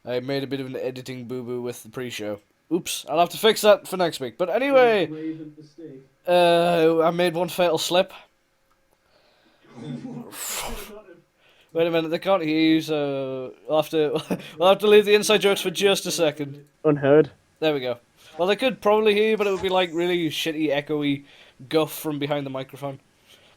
I made a bit of an editing boo-boo with the pre-show. Oops, I'll have to fix that for next week. But anyway, I made one fatal slip. Wait a minute, they can't hear you, so we'll have to leave the inside jokes for just a second. Unheard. There we go. Well, they could probably hear you, but it would be like really shitty, echoey guff from behind the microphone.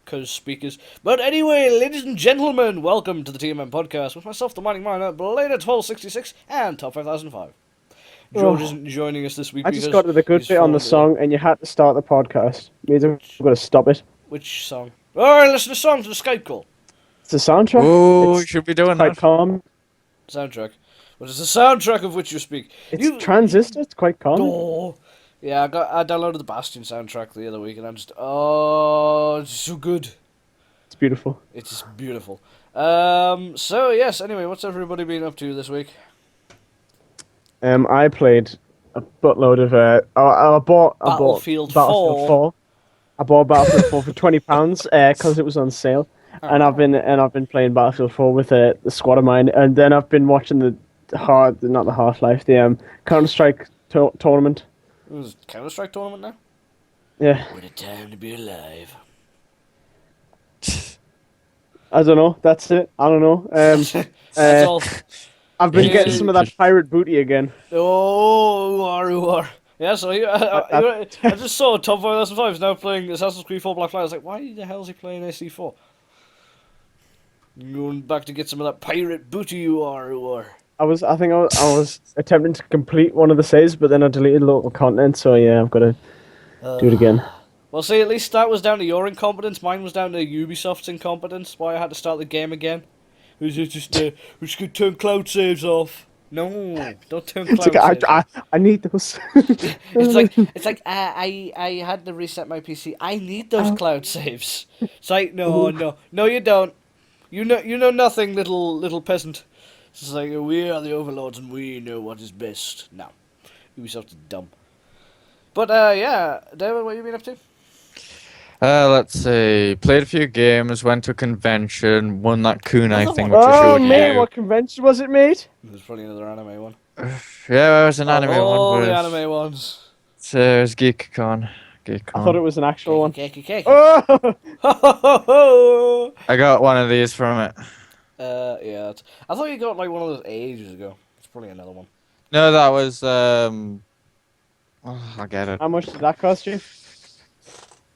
Cause speakers. But anyway, ladies and gentlemen, welcome to the TMM Podcast with myself, the Mining Miner, Blade 1266, and Top 5005. George isn't joining us this week. I just got to the good bit on the song, and you had to start the podcast. Means I'm going to stop it. Which song? Alright, listen to songs to the Skype call. It's a soundtrack. Oh, you should be doing quite that. Calm. Soundtrack. What is the soundtrack of which you speak? It's Transistor. It's quite calm. Oh. Yeah, I downloaded the Bastion soundtrack the other week, and I'm just it's so good. It's beautiful. It's just beautiful. So yes. Anyway, what's everybody been up to this week? I played a buttload of. I bought Battlefield 4. I bought Battlefield 4 for £20 because it was on sale, and I've been playing Battlefield 4 with the squad of mine, and then I've been watching the Counter-Strike tournament. It was Counter-Strike tournament now? Yeah. What a time to be alive. I don't know. That's it. I don't know. That's all. I've been getting some of that pirate booty again. Oh. Yeah, so I just saw Top 5005 is now playing Assassin's Creed 4 Black Flag. I was like, why the hell is he playing AC4? Going back to get some of that pirate booty you are. I think I was attempting to complete one of the saves, but then I deleted local content, so yeah, I've got to do it again. Well, see, at least that was down to your incompetence. Mine was down to Ubisoft's incompetence, why I had to start the game again. We just could turn cloud saves off. No, don't turn cloud saves off. I need those. It's like I had to reset my PC. I need those cloud saves. It's like no, you don't. You know nothing, little peasant. It's like, we are the overlords and we know what is best. No. Ubisoft is dumb. But, yeah. David, what have you been up to? Let's see. Played a few games, went to a convention, won that kunai thing which I showed you. Oh, man, what convention was it, mate? There's probably another anime one. Yeah, it was an anime one. All the anime ones. It was GeekCon. I thought it was an actual one. Cake. Oh! I got one of these from it. Yeah. I thought you got like one of those ages ago. It's probably another one. No, that was, I'll get it. How much did that cost you?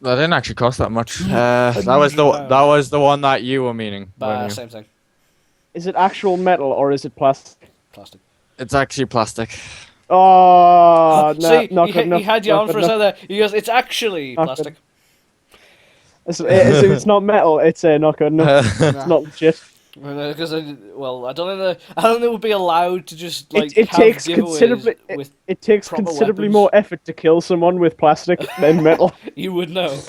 That didn't actually cost that much. That was the one that you were meaning. Same thing. Is it actual metal or is it plastic? Plastic. It's actually plastic. Oh, no, see, not good enough. He had you on for a second there. He goes, it's actually plastic. It's not metal. It's not good enough. It's not legit. Because I don't think it would be allowed to just like it have takes giveaways with it takes proper considerably weapons. more effort to kill someone with plastic than metal. You would know.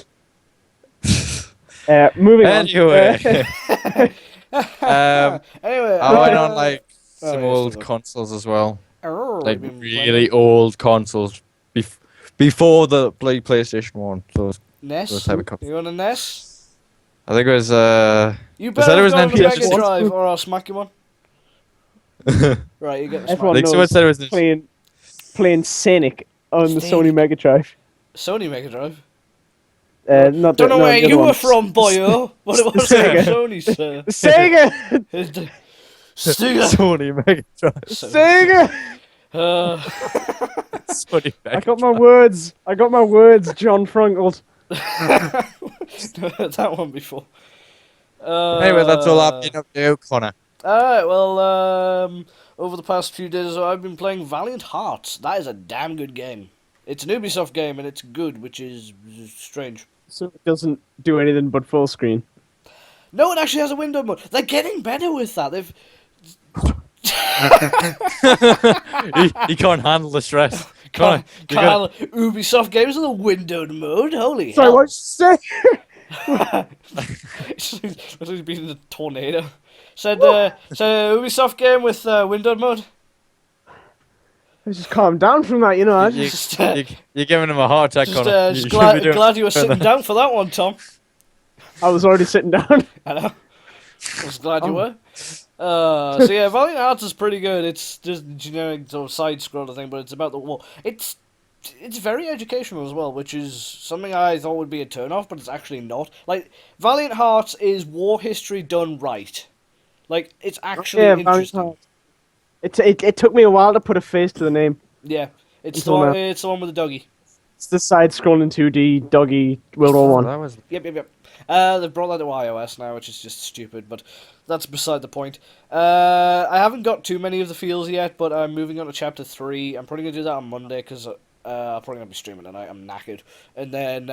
Moving anyway. Anyway, I went on like some old consoles as well. Like really old consoles before the PlayStation 1. Those NES? type of consoles. You on a NES? I think it was You better it was go an on the Mega NPS. Drive or I'll smack you one. Right, you get the Everyone smack. someone said it was playing Sonic on the Sony Sonic. Mega Drive. Sony Mega Drive? Don't know where you were from, boyo. What it was Sega. Sony, sir. Sega! Sega! Sony Mega Drive. Sega! Sony Mega I got my words, John Frunkled. That one before. Anyway, that's all I've been up to, Connor. Alright, well, over the past few days or so, I've been playing Valiant Hearts. That is a damn good game. It's an Ubisoft game, and it's good, which is strange. So it doesn't do anything but full screen. No, it actually has a window mode. They're getting better with that. They've... he can't handle the stress. Can't handle Ubisoft games with a windowed mode. Holy Sorry, hell! what you say? He's been in a tornado. Said Ubisoft game with windowed mode. Just calm down from that, you know. You're giving him a heart attack, Connor. Just glad you were sitting down for that one, Tom. I was already sitting down. I know. I was glad you were. So yeah, Valiant Hearts is pretty good. It's just a generic sort of side scroller thing, but it's about the war. It's very educational as well, which is something I thought would be a turn off, but it's actually not. Like Valiant Hearts is war history done right. Like it's actually interesting. It took me a while to put a face to the name. Yeah, it's the one with the doggy. It's the side-scrolling 2D doggy World War I. Yep. They've brought that to iOS now, which is just stupid, but that's beside the point. I haven't got too many of the feels yet, but I'm moving on to Chapter 3. I'm probably going to do that on Monday, because I'm probably going to be streaming tonight. I'm knackered. And then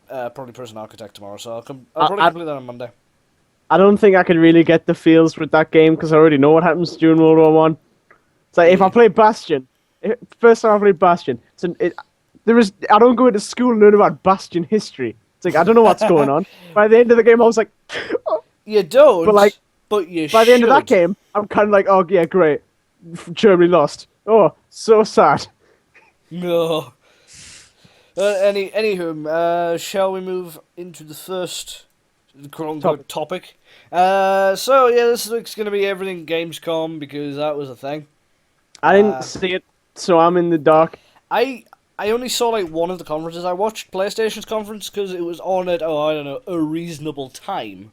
probably Prison Architect tomorrow, so I'll probably complete that on Monday. I don't think I can really get the feels with that game, because I already know what happens during World War One. It's like, if I play Bastion, first time I played Bastion, I don't go into school and learn about Bastion history. It's like, I don't know what's going on. By the end of the game, I was like... Oh. You don't, but you by the end of that game, I'm kind of like, oh, yeah, great. Germany lost. Oh, so sad. No. Anywho, shall we move into the first quote-unquote topic? So, yeah, this week's going to be everything Gamescom, because that was a thing. I didn't see it, so I'm in the dark. I only saw like one of the conferences. I watched PlayStation's conference because it was on at a reasonable time.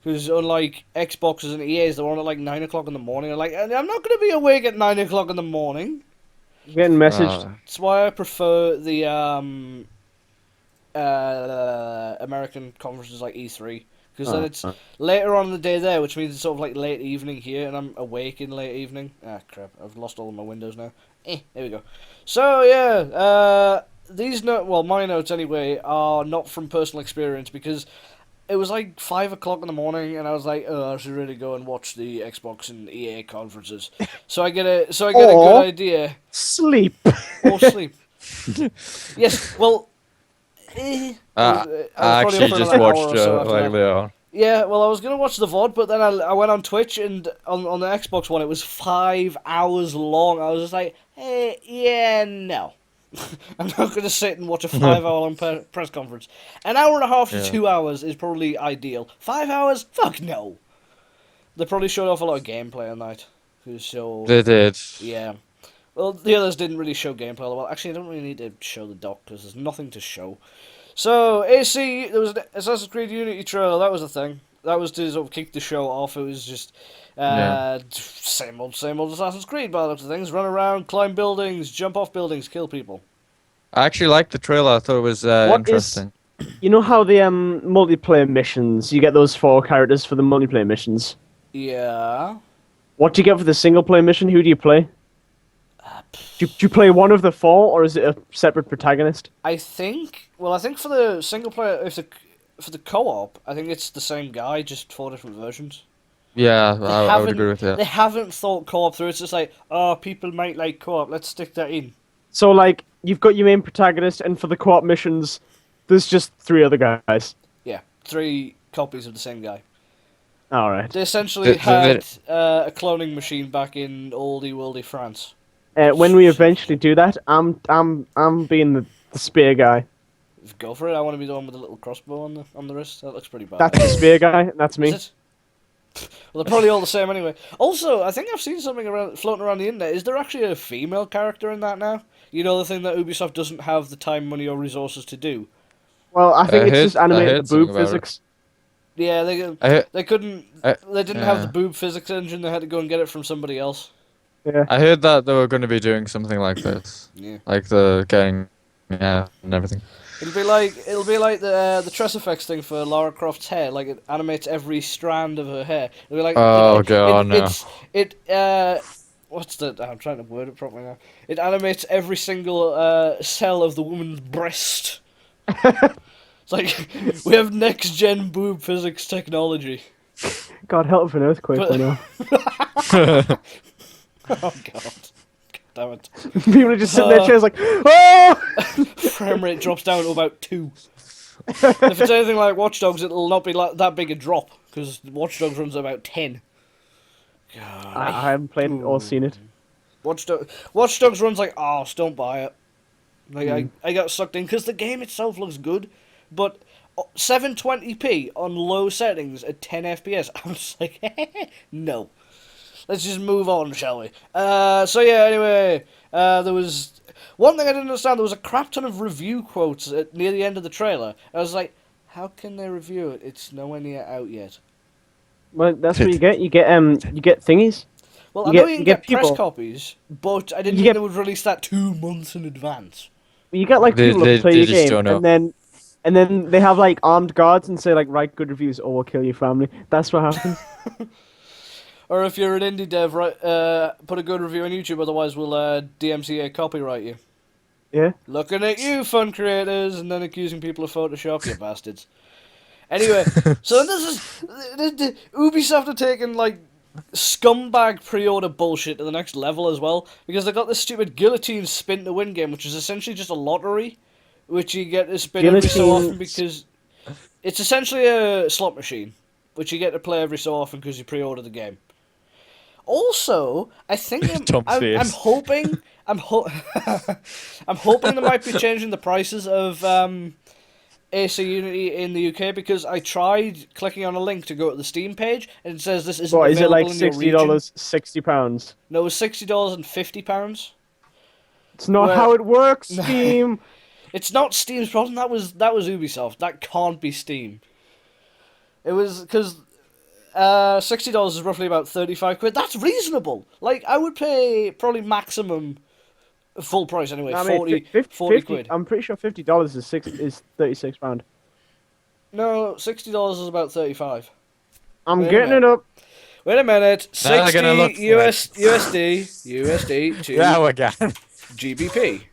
Because unlike Xboxes and EA's, they were on at like 9 o'clock in the morning. I'm not going to be awake at 9 o'clock in the morning. I'm getting messaged. That's why I prefer the American conferences like E3. Because then it's later on in the day there, which means it's sort of like late evening here, and I'm awake in late evening. Ah, crap, I've lost all of my windows now. There we go. So, yeah, my notes anyway, are not from personal experience, because it was like 5 o'clock in the morning, and I was like, I should really go and watch the Xbox and EA conferences. So I get a good idea. Sleep. Or sleep. Yes, well... I actually just watched earlier on. Yeah, well, I was going to watch the VOD, but then I went on Twitch, and on the Xbox One, it was 5 hours long. I was just like, hey, yeah, no. I'm not going to sit and watch a 5-hour long press conference. An hour and a half to 2 hours is probably ideal. 5 hours? Fuck no. They probably showed off a lot of gameplay on that. So, they did. Yeah. Well, the others didn't really show gameplay all well. Actually, I don't really need to show the dock, because there's nothing to show. So, AC, there was an Assassin's Creed Unity trailer, that was the thing. That was to sort of kick the show off. It was just same old Assassin's Creed by the looks of things. Run around, climb buildings, jump off buildings, kill people. I actually liked the trailer. I thought it was interesting. You know how the multiplayer missions, you get those 4 characters for the multiplayer missions? Yeah. What do you get for the single-player mission? Who do you play? Do you play one of the 4, or is it a separate protagonist? I think for the single player, for the co-op, I think it's the same guy, just 4 different versions. Yeah, I would agree with that. They haven't thought co-op through. It's just like, people might like co-op. Let's stick that in. So, like, you've got your main protagonist, and for the co-op missions, there's just 3 other guys. Yeah, 3 copies of the same guy. All right. They essentially had a cloning machine back in oldie worldy France. When we eventually do that, I'm being the spear guy. Go for it. I want to be the one with the little crossbow on the wrist. That looks pretty bad. That's the spear guy. And that's me. Is it? Well, they're probably all the same anyway. Also, I think I've seen something floating around the internet. Is there actually a female character in that now? You know, the thing that Ubisoft doesn't have the time, money, or resources to do. Well, I think it's just animated the boob physics. Yeah, they couldn't. They didn't have the boob physics engine. They had to go and get it from somebody else. Yeah. I heard that they were going to be doing something like this. Yeah. Like the gang, and everything. It'll be like the Tress Effects thing for Lara Croft's hair. Like it animates every strand of her hair. It'll be like what's the? I'm trying to word it properly now. It animates every single cell of the woman's breast. It's like we have next gen boob physics technology. God help an earthquake by now. Oh god. Damn it. People are just sitting in their chairs like, oh! Frame rate drops down to about 2. If it's anything like Watch Dogs, it'll not be like that big a drop, because Watch Dogs runs at about 10. God. I haven't played it or seen it. Watch Dogs runs like arse, don't buy it. Like I got sucked in, because the game itself looks good, but 720p on low settings at 10 FPS. I'm just like, no. Let's just move on, shall we? So yeah, anyway, there was one thing I didn't understand. There was a crap ton of review quotes near the end of the trailer. I was like, how can they review it? It's nowhere near out yet. Well, that's what you get. You get thingies. Well, I know you can get press copies, but I didn't think they would release that 2 months in advance. You get like people to play your game, and then they have like armed guards and say like, write good reviews or we'll kill your family. That's what happens. Or if you're an indie dev, put a good review on YouTube, otherwise we'll DMCA copyright you. Yeah. Looking at you, fun creators, and then accusing people of Photoshop, you bastards. Anyway, so this is Ubisoft are taking like scumbag pre-order bullshit to the next level as well, because they got this stupid guillotine spin to win game, which is essentially just a lottery, which you get to spin every so often because it's essentially a slot machine, which you get to play every so often because you pre-order the game. Also, I think I'm hoping I'm hoping they might be changing the prices of AC Unity in the UK, because I tried clicking on a link to go to the Steam page and it says this isn't available in your region. What is it, like $60, £60? No, it was $60.50. It's not how it works, Steam. It's not Steam's problem. That was Ubisoft. That can't be Steam. It was because $60 is roughly about 35 quid. That's reasonable. Like, I would pay probably maximum full price anyway, 40 quid. I'm pretty sure $50 is £36. No, $60 is about 35. I'm getting it up. Wait a minute. 60 USD to now again. GBP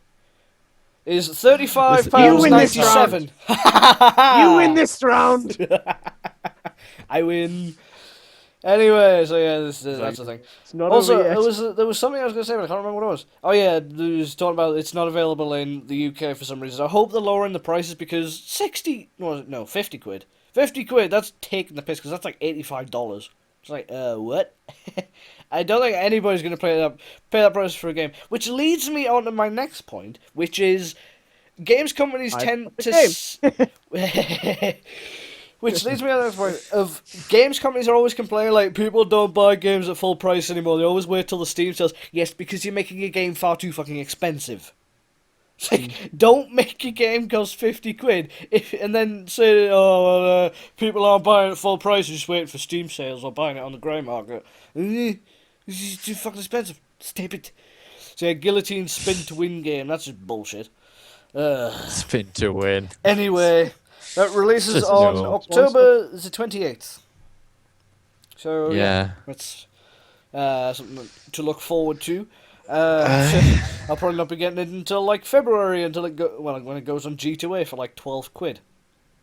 is £35.97. You win this round. I win. Anyway, so yeah, that's the thing. Also, there was something I was going to say, but I can't remember what it was. Oh yeah, there was talking about it's not available in the UK for some reason. I hope they're lowering the prices, because 50 quid. 50 quid, that's taking the piss, because that's like $85. It's like, what? I don't think anybody's going to pay that price for a game. Which leads me on to my next point, which is games companies tend to... Which leads me on to the point of games companies are always complaining like people don't buy games at full price anymore. They always wait till the Steam sales. Yes, because you're making your game far too fucking expensive. It's like, don't make your game cost 50 quid and then say, people aren't buying it at full price, they're just waiting for Steam sales or buying it on the grey market. This is too fucking expensive. Stop it. So yeah, guillotine spin to win game. That's just bullshit. Spin to win. Anyway... That releases on October the 28th. So yeah, that's something to look forward to. I'll probably not be getting it until like February, until when it goes on G2A for like 12 quid.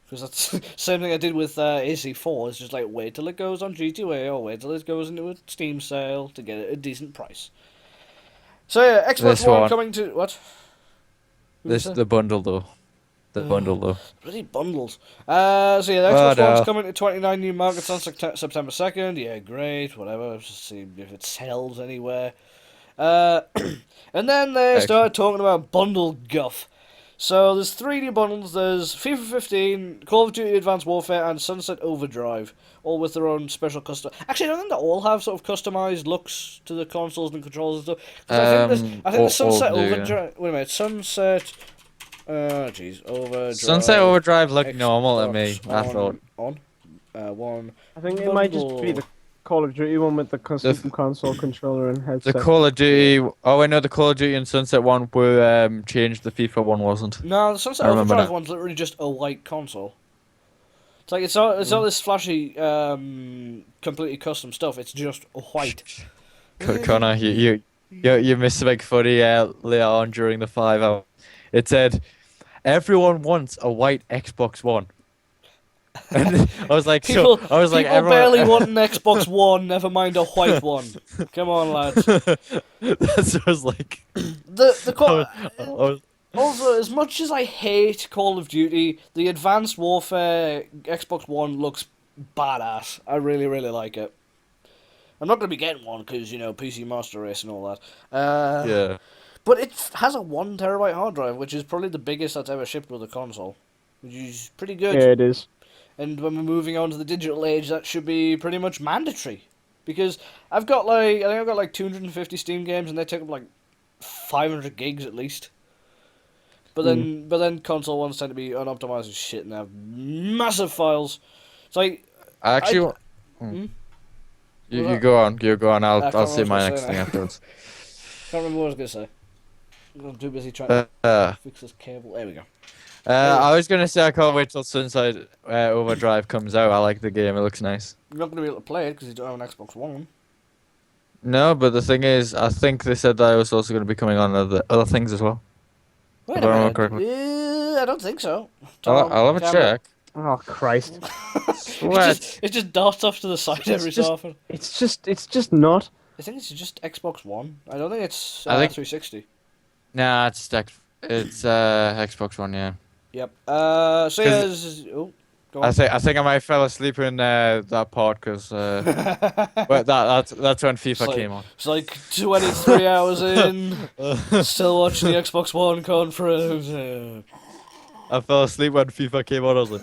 Because that's the same thing I did with AC4. It's just like wait till it goes on G2A or wait till it goes into a Steam sale to get it at a decent price. So yeah, Xbox One coming to what? The bundle though. Bloody bundles. So yeah, the Xbox One's coming to 29 new markets on September 2nd. Yeah, great, whatever. Just see if it sells anywhere. And then they started talking about bundle guff. So there's 3 new bundles. There's FIFA 15, Call of Duty Advanced Warfare, and Sunset Overdrive, all with their own special custom. Actually, I don't think they all have sort of customized looks to the consoles and controls and stuff. I think the Sunset Overdrive. Wait a minute, Sunset. Overdrive. Sunset Overdrive looked normal to me. I thought. One. I think it might just be the Call of Duty one with the custom console controller and headset. The Call of Duty. Oh, I know the Call of Duty and Sunset one were changed. The FIFA one wasn't. No, the Sunset Overdrive one's literally just a white console. It's like it's not this flashy, completely custom stuff. It's just white. Connor, you missed a big footy later on during the 5 hour. It said, "Everyone wants a white Xbox One." And I was like, people barely want an Xbox One, never mind a white one. Come on, lads. That's what I was like. Also, as much as I hate Call of Duty, the Advanced Warfare Xbox One looks badass. I really, really like it. I'm not going to be getting one because, PC Master Race and all that. Yeah. But it has a 1 terabyte hard drive, which is probably the biggest that's ever shipped with a console. which is pretty good. Yeah, it is. And when we're moving on to the digital age, that should be pretty much mandatory. Because I think I've got like 250 Steam games, and they take up like 500 gigs at least. But then console ones tend to be unoptimized as shit and have massive files. It's like I actually. You go on. You go on. I'll say my next thing afterwards. Can't remember what I was gonna say. I'm too busy trying to fix this cable. There we go. I was gonna say I can't wait till Sunside Overdrive comes out. I like the game. It looks nice. You're not gonna be able to play it because you don't have an Xbox One. No, but the thing is, I think they said that it was also going to be coming on other things as well. Wait If I a remember minute. correctly. I don't think so. I'll have a check. Oh Christ! It just darts off to the side every so often. It's just not. I think it's just Xbox One. I don't think it's I think- 360. Nah, it's Xbox One, yeah. Yep. So yeah. Go on. I think I might fell asleep in that part because that's when FIFA came on. It's like 23 hours in, still watching the Xbox One conference. I fell asleep when FIFA came on. I was like,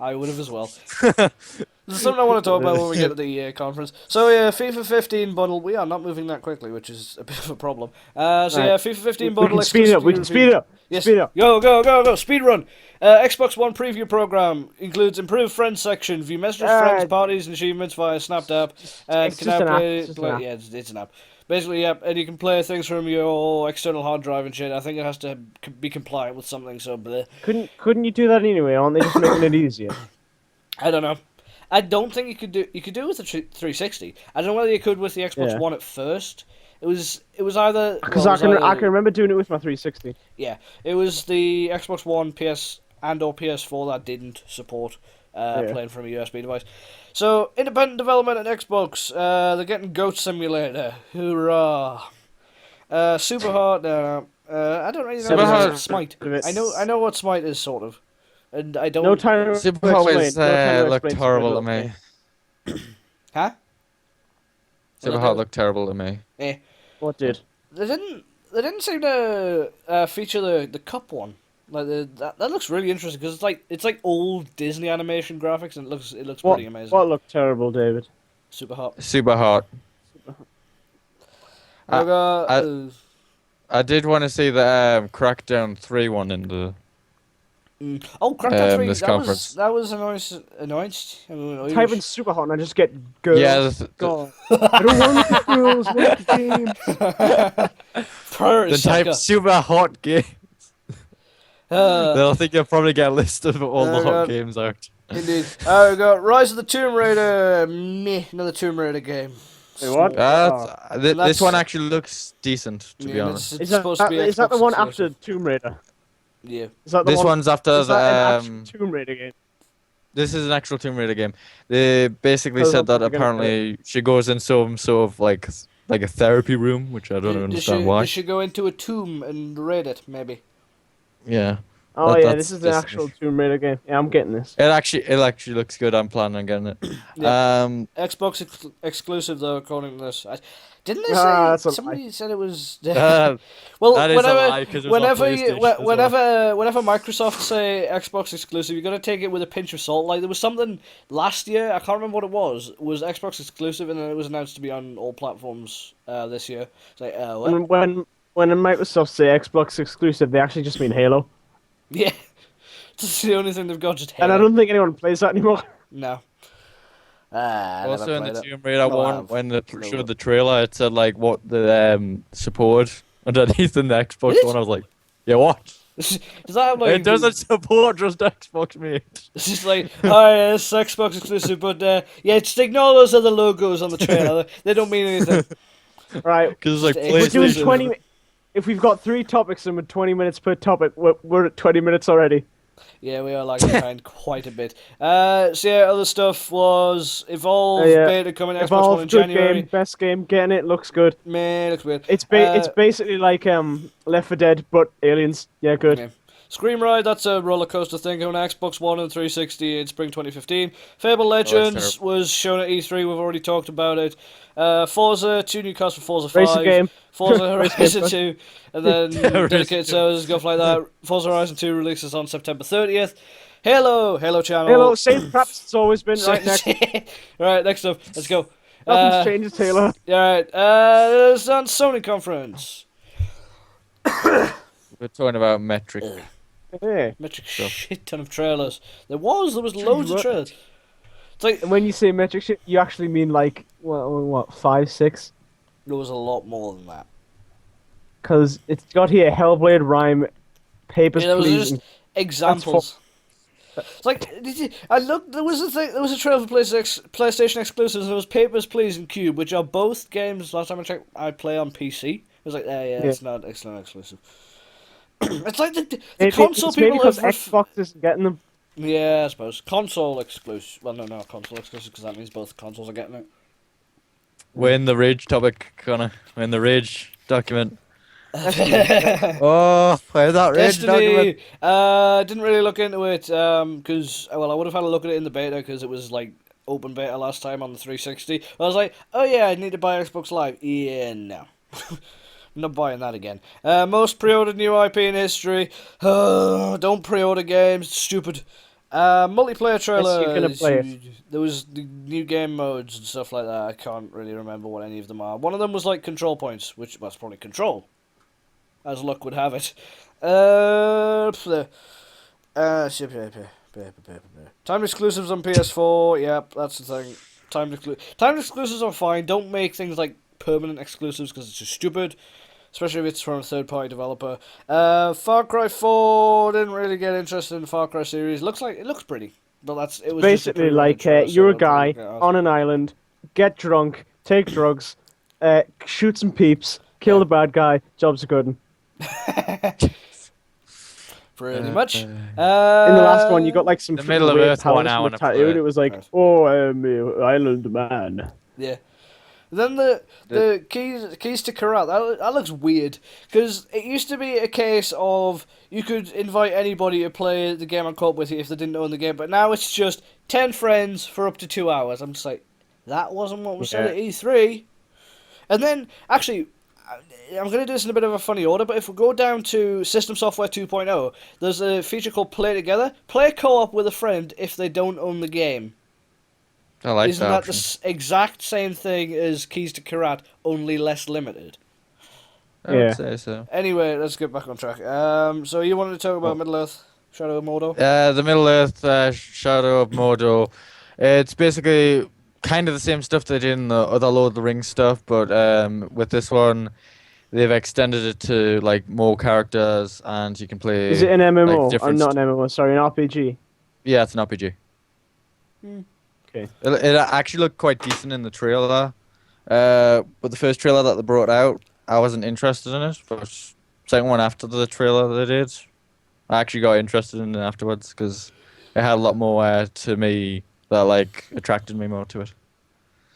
I would have as well. There's something I want to talk about when we get to the conference. So yeah, FIFA 15 bundle. We are not moving that quickly, which is a bit of a problem. Yeah, FIFA 15 bundle. We can speed it up. We can speed it up. Yes. Speed up. Go. Speed run. Xbox One preview program includes improved friends section, view messages, friends, parties, and achievements via Snapped app, and it's can just now an play. app. Yeah, it's an app. Basically, yeah, and you can play things from your external hard drive and shit. I think it has to be compliant with something. So, bleh. Couldn't you do that anyway? Aren't they just making it easier? I don't know. I don't think you could do it with the 360. I don't know whether you could with the Xbox One at first. It was either Because I can remember doing it with my 360. Yeah, it was the Xbox One, PS or PS4 that didn't support playing from a USB device. So independent development at Xbox. They're getting Goat Simulator. Hoorah! Super hard. I don't really know what Smite. I know what Smite is sort of, and I don't. No time. Super Hot looked horrible to me. Huh? Super Hot looked terrible to me. What did? They didn't seem to feature the cup one. Like that looks really interesting because it's like old Disney animation graphics and it looks pretty amazing. What looked terrible, David? Super hot. Super Hot. I did want to see the Crackdown 3 one in the. Oh, Crackdown 3. This conference. That was announced. Type in super hot and I just get girls. Yeah, God. I don't want the girls. I want the game. The type super hot game. They'll think you'll probably get a list of all the hot games out. Indeed. We got Rise of the Tomb Raider. Meh, another Tomb Raider game. Wait, what? This one actually looks decent, to be honest. It's supposed to be is that the one exclusive. after Tomb Raider? Yeah. Is that the This one, one's after is that the. an actual Tomb Raider game? This is an actual Tomb Raider game. They basically said that apparently she goes in some sort of like a therapy room, which I don't understand why. Does she go into a tomb and raid it, maybe? Yeah. Oh yeah, this is an actual Tomb Raider game. Yeah, I'm getting this. It actually looks good. I'm planning on getting it. Yeah. Xbox exclusive though, according to this. Didn't they say somebody said it was? Well, that is a lie, 'cause it was on PlayStation whenever Microsoft say Xbox exclusive, you got to take it with a pinch of salt. Like there was something last year, I can't remember what it was Xbox exclusive, and then it was announced to be on all platforms this year. It's like, what? When Microsoft say Xbox exclusive, they actually just mean Halo. Yeah, it's the only thing they've got. Just Halo. And I don't think anyone plays that anymore. No. Also in the Tomb Raider one, when they showed the trailer, it said like what the support underneath in the Xbox One. I was like, yeah, what? Does that have, like, it doesn't support just Xbox, mate. It's just like, hi, it's Xbox exclusive, but yeah, just ignore those other logos on the trailer. They don't mean anything. Right. Because it's like we're doing PlayStation. 20. If we've got 3 topics and we're 20 minutes per topic, we're at 20 minutes already. Yeah, we are lagging behind quite a bit. So yeah, other stuff was Evolve beta coming to Xbox One in January. Game, best game, getting it, looks good. Man, looks weird. It's basically like Left 4 Dead, but aliens. Yeah, good. Yeah. Scream Ride, that's a roller coaster thing on Xbox One and 360 in spring 2015. Fable Legends was shown at E3. We've already talked about it. Forza, 2 new cars for Forza 5. Racing game. Forza Horizon 2, and then dedicated servers, stuff like that. Forza Horizon 2 releases on September 30th. Halo channel. Halo, same perhaps it's always been. Right, next. Right, next up. Let's go. Nothing's changed, Halo. Alright, there's on Sony conference. We're talking about Metric. Yeah. Metric shit ton of trailers. There was loads of trailers. It's like, And when you say metric shit, you actually mean like, what 5, 6? there was a lot more than that. Because it's got here Hellblade, Rhyme, Papers, Yeah, there was Please. just examples. It's like, I looked, there was a trailer for PlayStation exclusives, and there was Papers, Please, and Cube, which are both games, last time I checked, I play on PC. It was like, yeah, it's not exclusive. It's like the console people because have... Xbox isn't getting them. Yeah, I suppose. Console exclusive. Well, no, not console exclusive, because that means both consoles are getting it. We're in the Rage topic, Connor. We're in the Rage document. Oh, where's that Rage document? Destiny. Didn't really look into it, because, well, I would have had a look at it in the beta, because it was, like, open beta last time on the 360. I was like, oh yeah, I need to buy Xbox Live. Yeah, no. I'm not buying that again. Most pre-ordered new IP in history. Don't pre-order games. It's stupid. Multiplayer trailer. Yes, you're gonna play it. There was the new game modes and stuff like that. I can't really remember what any of them are. One of them was like control points, which was probably control, as luck would have it. Time exclusives on PS4. Yep, that's the thing. Time exclusives are fine. Don't make things like permanent exclusives because it's just stupid, especially if it's from a third-party developer. Far Cry 4, didn't really get interested in the Far Cry series. It looks pretty, but it was basically just a like trailer, you're a so guy on an island, get drunk, take drugs, shoot some peeps, kill the bad guy. Job's a good one. Pretty much. In the last one, you got like some the middle of Earth 1 hour and a tattooed. It was like, Right. oh, I'm an island man. Yeah. Then the keys to Karat, that looks weird, because it used to be a case of you could invite anybody to play the game on co-op with you if they didn't own the game, but now it's just 10 friends for up to 2 hours. I'm just like, that wasn't what was said at E3. And then, actually, I'm going to do this in a bit of a funny order, but if we go down to System Software 2.0, there's a feature called Play Together. Play co-op with a friend if they don't own the game. I like Isn't that that the exact same thing as Keys to Karat, only less limited? I would say so. Anyway, let's get back on track. So you wanted to talk about Middle-earth, Shadow of Mordor? The Middle-earth Shadow of Mordor. It's basically kind of the same stuff they did in the other Lord of the Rings stuff, but with this one, they've extended it to like more characters, and you can play. Is it an MMO? Like, different not an MMO. Sorry, an RPG. Yeah, it's an RPG. Okay. It actually looked quite decent in the trailer, but the first trailer that they brought out, I wasn't interested in it. But second one after the trailer they did, I actually got interested in it afterwards because it had a lot more to me that like attracted me more to it.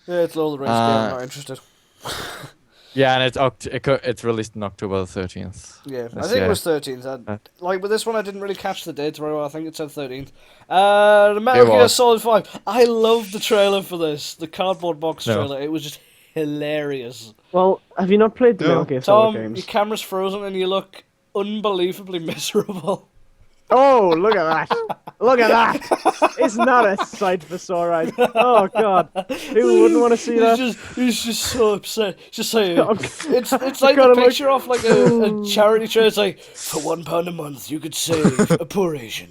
Yeah, it's Lord of the Rings game. I'm not interested. Yeah, and it's released on October the 13th. Yeah, I think it was 13th. Like with this one, I didn't really catch the date very well. I think it said 13th. The Metal Gear Solid 5. I love the trailer for this. The cardboard box trailer. It was just hilarious. Well, have you not played the Metal Gear Solid games? Your camera's frozen and you look unbelievably miserable. Oh, look at that! Look at that! Isn't that a sight for sore eyes? Oh God, who wouldn't want to see that? He's just so upset. Just saying, it's like gotta the picture off like a charity show. It's like, for £1 a month, you could save a poor Asian.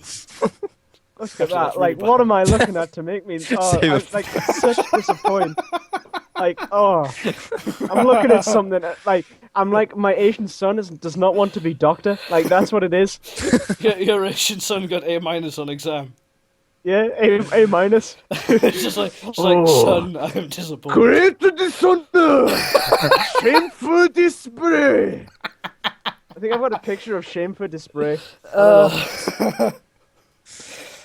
Look at that! Like, what am I looking at to make me? Oh, I'm like such disappointment. Like, oh, I'm looking at something like I'm like my Asian son does not want to be doctor. Like that's what it is. Your Asian son got A- on exam. Yeah, A minus. It's just like son, I am disappointed. Great dishonor, shameful display. I think I've got a picture of shameful display.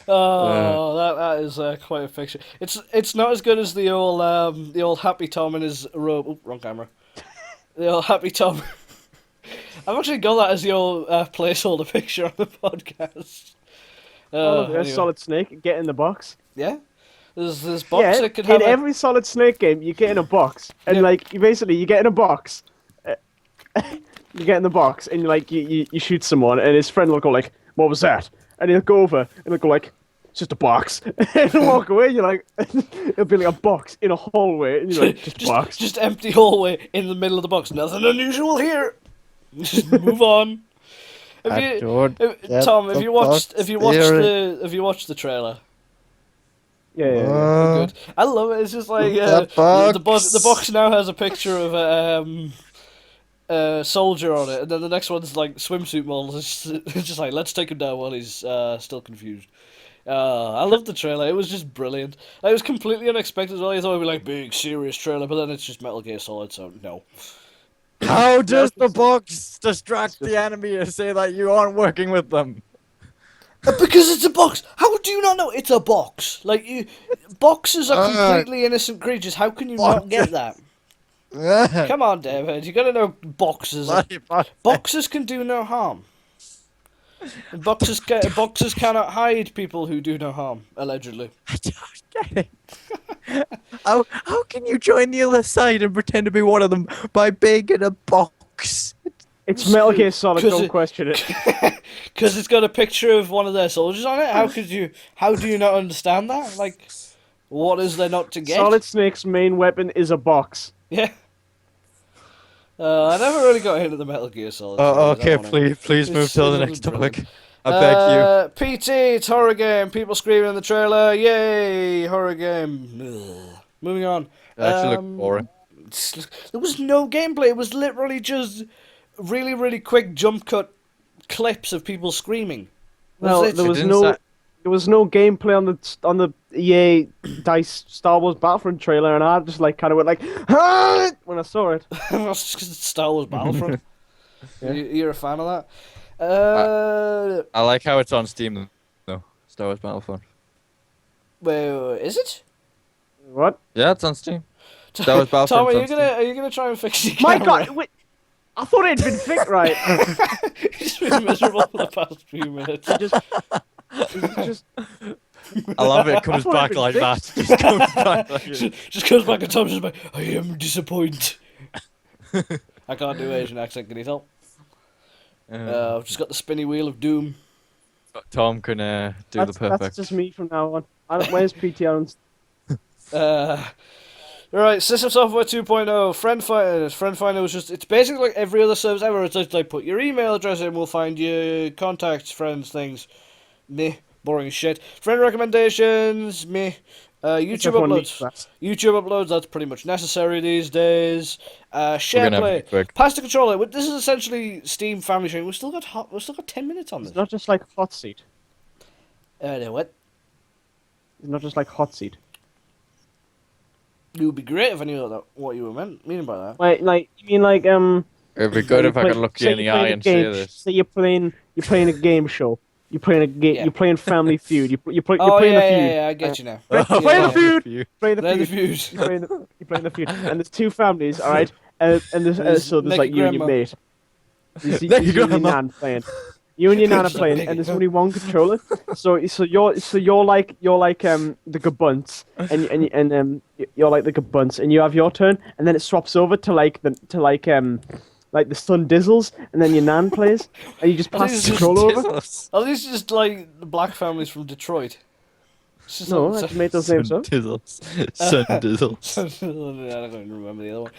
Oh, that is quite a picture. It's not as good as the old Happy Tom and his robe. Oh, wrong camera. The old Happy Tom I've actually got that as your placeholder picture on the podcast. Oh, there's Anyway. Solid Snake. Get in the box. Yeah? There's box Yeah, that could in have every Solid Snake game, you get in a box, and Yeah. like you get in a box. You get in the box, and like you shoot someone, and his friend will go like, "What was that?" And he'll go over, and he'll go like, "It's just a box," and he'll walk away. And you're like, it'll be like a box in a hallway, and you're like, "Just a box." just empty hallway in the middle of the box. Nothing unusual here. Just move on. Tom, have you watched the trailer? Yeah. Good. I love it. It's just like The the box now has a picture of a soldier on it, and then the next one's like swimsuit models. It's just like, let's take him down while he's still confused. I love the trailer. It was just brilliant. It was completely unexpected as well. I thought it'd be like big serious trailer, but then it's just Metal Gear Solid, so no. How does the box distract the enemy and say that you aren't working with them? Because it's a box. How do you not know it's a box? Like boxes are completely innocent creatures. How can you not get that? Come on, David. You gotta know boxes. Boxes can do no harm. And boxes cannot hide people who do no harm. Allegedly. I don't get it. How can you join the other side and pretend to be one of them by being in a box? It's Metal Gear Solid. Don't question it. Because it's got a picture of one of their soldiers on it. How do you not understand that? Like, what is there not to get? Solid Snake's main weapon is a box. Yeah. I never really got into the Metal Gear Solid. Okay, please move to the next topic. I beg you. PT, it's horror game. People screaming in the trailer. Yay, horror game. Ugh. Moving on. Actually, look boring. There was no gameplay. It was literally just really, really quick jump cut clips of people screaming. Well, there was no gameplay on the EA Dice Star Wars Battlefront trailer, and I just like kind of went like, "Ah!" when I saw it. That's because it's Star Wars Battlefront. Yeah. You're a fan of that? I like how it's on Steam though. Star Wars Battlefront. Wait, is it? What? Yeah, it's on Steam. Star Wars Battlefront. Tom, are you gonna try and fix your My camera? God! Wait, I thought it had been fixed right. He's been miserable for the past few minutes. Just I love it. It comes back like that. Just comes back like it. Just goes back and Tom's just like, I am disappointed. I can't do Asian accent, can you tell? I've just got the spinny wheel of doom. Tom can do the perfect. That's just me from now on. Where's PTR? Right, System Software 2.0, Friend Finder. Friend Finder was just, it's basically like every other service ever. It's just like, put your email address in, we'll find your contacts, friends, things. Meh, boring as shit. Friend recommendations, meh. YouTube uploads. YouTube uploads, that's pretty much necessary these days. Share play. Pass the controller. This is essentially Steam family sharing. We've still got 10 minutes on this. It's not just like hot seat. What? It's not just like hot seat. It would be great if I knew what you were meaning by that. Wait, like you mean like It'd be good if I could look you in the eye and say this. Say you're playing a game show. You're playing a game. Yeah. You're playing Family Feud. You're playing Oh, the feud. yeah, I get you now. Playing the feud. Playing Play the the feud. feud. You're playing the feud. And there's two families, all right. And there's so there's like you and your mate. You see, you and your nan playing. You and your nan are playing, and there's only one controller. So you're like the Gabunts, and you're like the Gabunts, and you have your turn, and then it swaps over to like the Sun Dizzles, and then your nan plays, and you just pass the control over. Are these just like the black families from Detroit? No, I just made those names up. Sun Dizzles. I don't even remember the other one.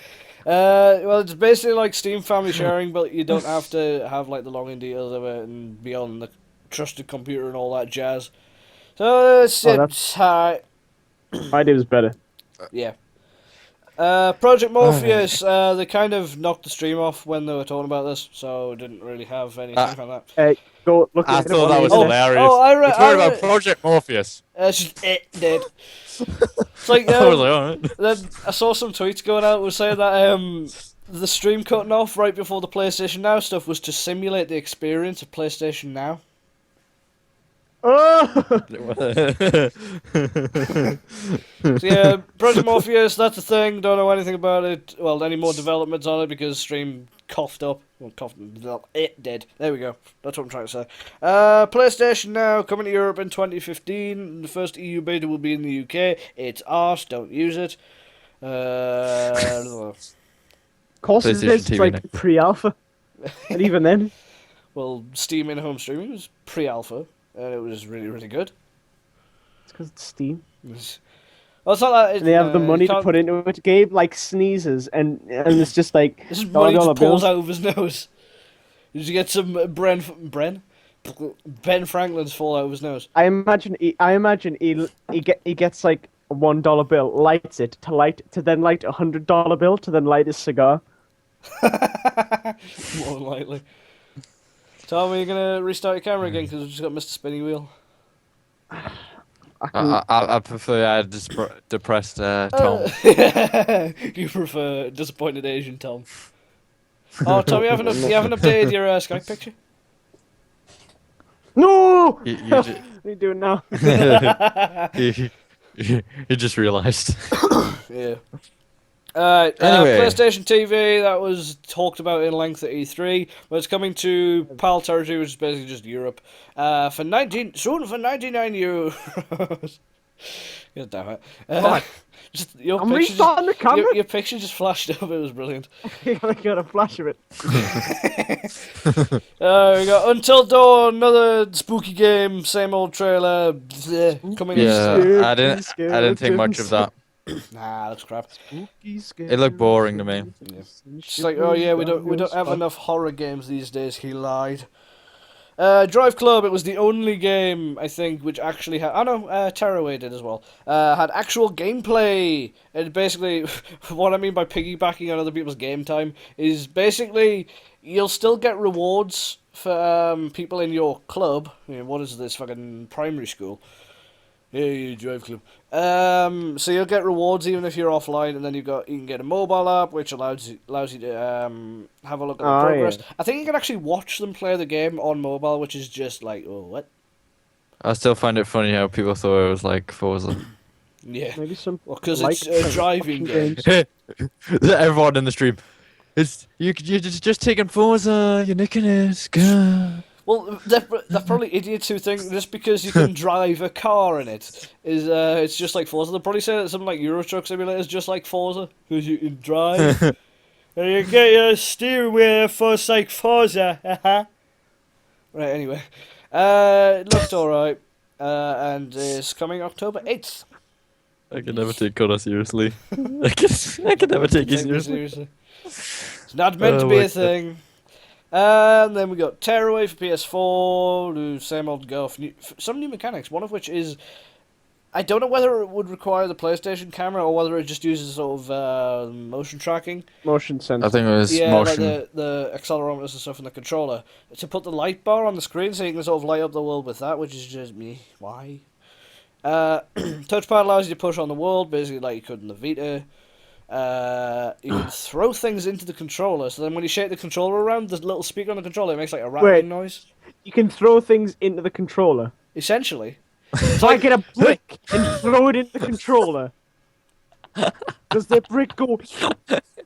Well, it's basically like Steam family sharing, but you don't have to have like the login details of it and be on the trusted computer and all that jazz. So it's alright. Friday was better. Yeah. Project Morpheus, they kind of knocked the stream off when they were talking about this, so didn't really have anything from that. Go look. I thought that was hilarious. I read about Project Morpheus. It's just dead. It's like, I was like, alright. Then I saw some tweets going out was saying that the stream cutting off right before the PlayStation Now stuff was to simulate the experience of PlayStation Now. Oh! So yeah, Project Morpheus, that's the thing. Don't know anything about it. Well, any more developments on it because stream coughed up. Well, coughed. It did. There we go. That's what I'm trying to say. PlayStation Now coming to Europe in 2015. The first EU beta will be in the UK. It's arse. Don't use it. Of course, it PlayStation is. It's TV like next. pre-alpha, and even then, Well, Steam in-home streaming was pre-alpha, and it was really, really good. it's because it's Steam. Well, it's not that And they have the money you to can't- put into it. Gabe like sneezes, and it's just like This is money dollar just pulls bills. out of his nose. Did you get some Ben Franklin's fall out of his nose? I imagine he gets like a $1 bill, lights it to then light $100 bill to then light his cigar. More than likely. Tom, are you gonna restart your camera again because we just got Mr. Spinny Wheel? I prefer depressed Tom. You prefer disappointed Asian Tom? Oh, Tom, you haven't updated your Skype picture? No! You What are you doing now? you just realised. Yeah. Alright, Anyway. PlayStation TV, that was talked about in length at E3, but it's coming to PAL territory, which is basically just Europe, for 99 euros. God damn it. What? Just, your I'm picture restarting the camera. Your picture just flashed up, it was brilliant. I got a flash of it. We got Until Dawn, another spooky game, same old trailer, coming Yeah, I didn't think much of that. Nah, that's crap. It looked boring to me. It's like, oh yeah, we don't have enough horror games these days. He lied. Drive Club. It was the only game I think which actually had. Oh no, Tearaway did as well. Had actual gameplay. And basically, what I mean by piggybacking on other people's game time is basically you'll still get rewards for people in your club. You know, what is this fucking primary school? Yeah, Drive Club. So you'll get rewards even if you're offline, and then you can get a mobile app which allows you to have a look at the progress. Yeah. I think you can actually watch them play the game on mobile, which is just like, oh, what? I still find it funny how people thought it was like Forza. Yeah, Maybe some. well, because like it's a driving game. games. Everyone in the stream. You're just taking Forza. You're nicking it. God. Well, they're probably idiots who think just because you can drive a car in it is it's just like Forza. They'll probably say that something like Euro Truck Simulator is just like Forza because you can drive and you get your steering wheel for like Forza. Right. Anyway, it looked alright, and it's coming October 8th. I can never take Connor seriously. I can never take you Take me seriously. It's not meant to Oh be my a God. thing. And then we got Tearaway for PS4, the same old go. Some new mechanics, one of which is... I don't know whether it would require the PlayStation camera or whether it just uses sort of motion tracking. Motion sensor. I think it was Yeah, motion. like the accelerometers and stuff in the controller. To put the light bar on the screen so you can sort of light up the world with that, which is just me. Why? Touchpad allows you to push on the world, basically like you could in the Vita. You can throw things into the controller, so then when you shake the controller around, the little speaker on the controller it makes like a rattling Wait. noise. You can throw things into the controller. Essentially, So I get a brick and throw it into the controller. Does the brick go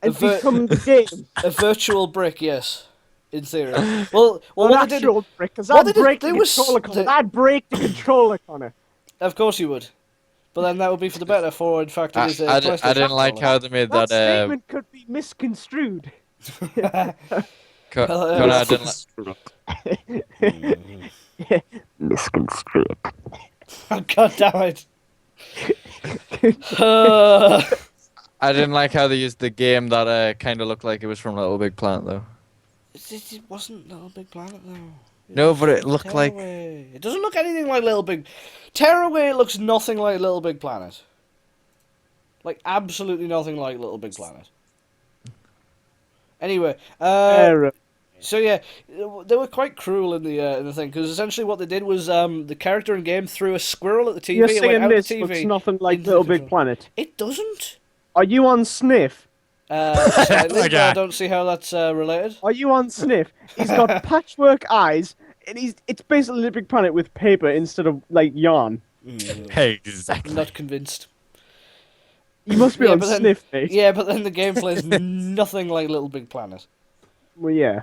and ver- become the game? a virtual brick, yes, in theory. Well, An what they did, actual brick, because what they I'd did- break they the was- controller, Connor. they- I'd break the controller, Connor. of course you would, but then that would be for the better. For in fact, it is a I PlayStation didn't like controller. how they made That that. statement could be misconstrued. Connor, I didn't like. Misconstrued. Oh, God damn it! I didn't like how they used the game that kind of looked like it was from Little Big Planet though. It wasn't Little Big Planet though. No, but it looked like. Tearaway. It doesn't look anything like Little Big. Tearaway looks nothing like Little Big Planet. Like absolutely nothing like Little Big Planet. Anyway, Error. so yeah, they were quite cruel in the thing because essentially what they did was the character in game threw a squirrel at the TV. You're It went saying out this the looks TV. nothing like into Little the Big controller. Planet. It doesn't. Are you on Sniff? Slightly, but I Okay. don't see how that's related. Are you on Sniff? He's got patchwork eyes, and it's basically Little Big Planet with paper instead of like yarn. Exactly. I'm not convinced. You must be Yeah, on but then- Sniff, mate. Yeah, but then the gameplay is nothing like Little Big Planet. Well, yeah.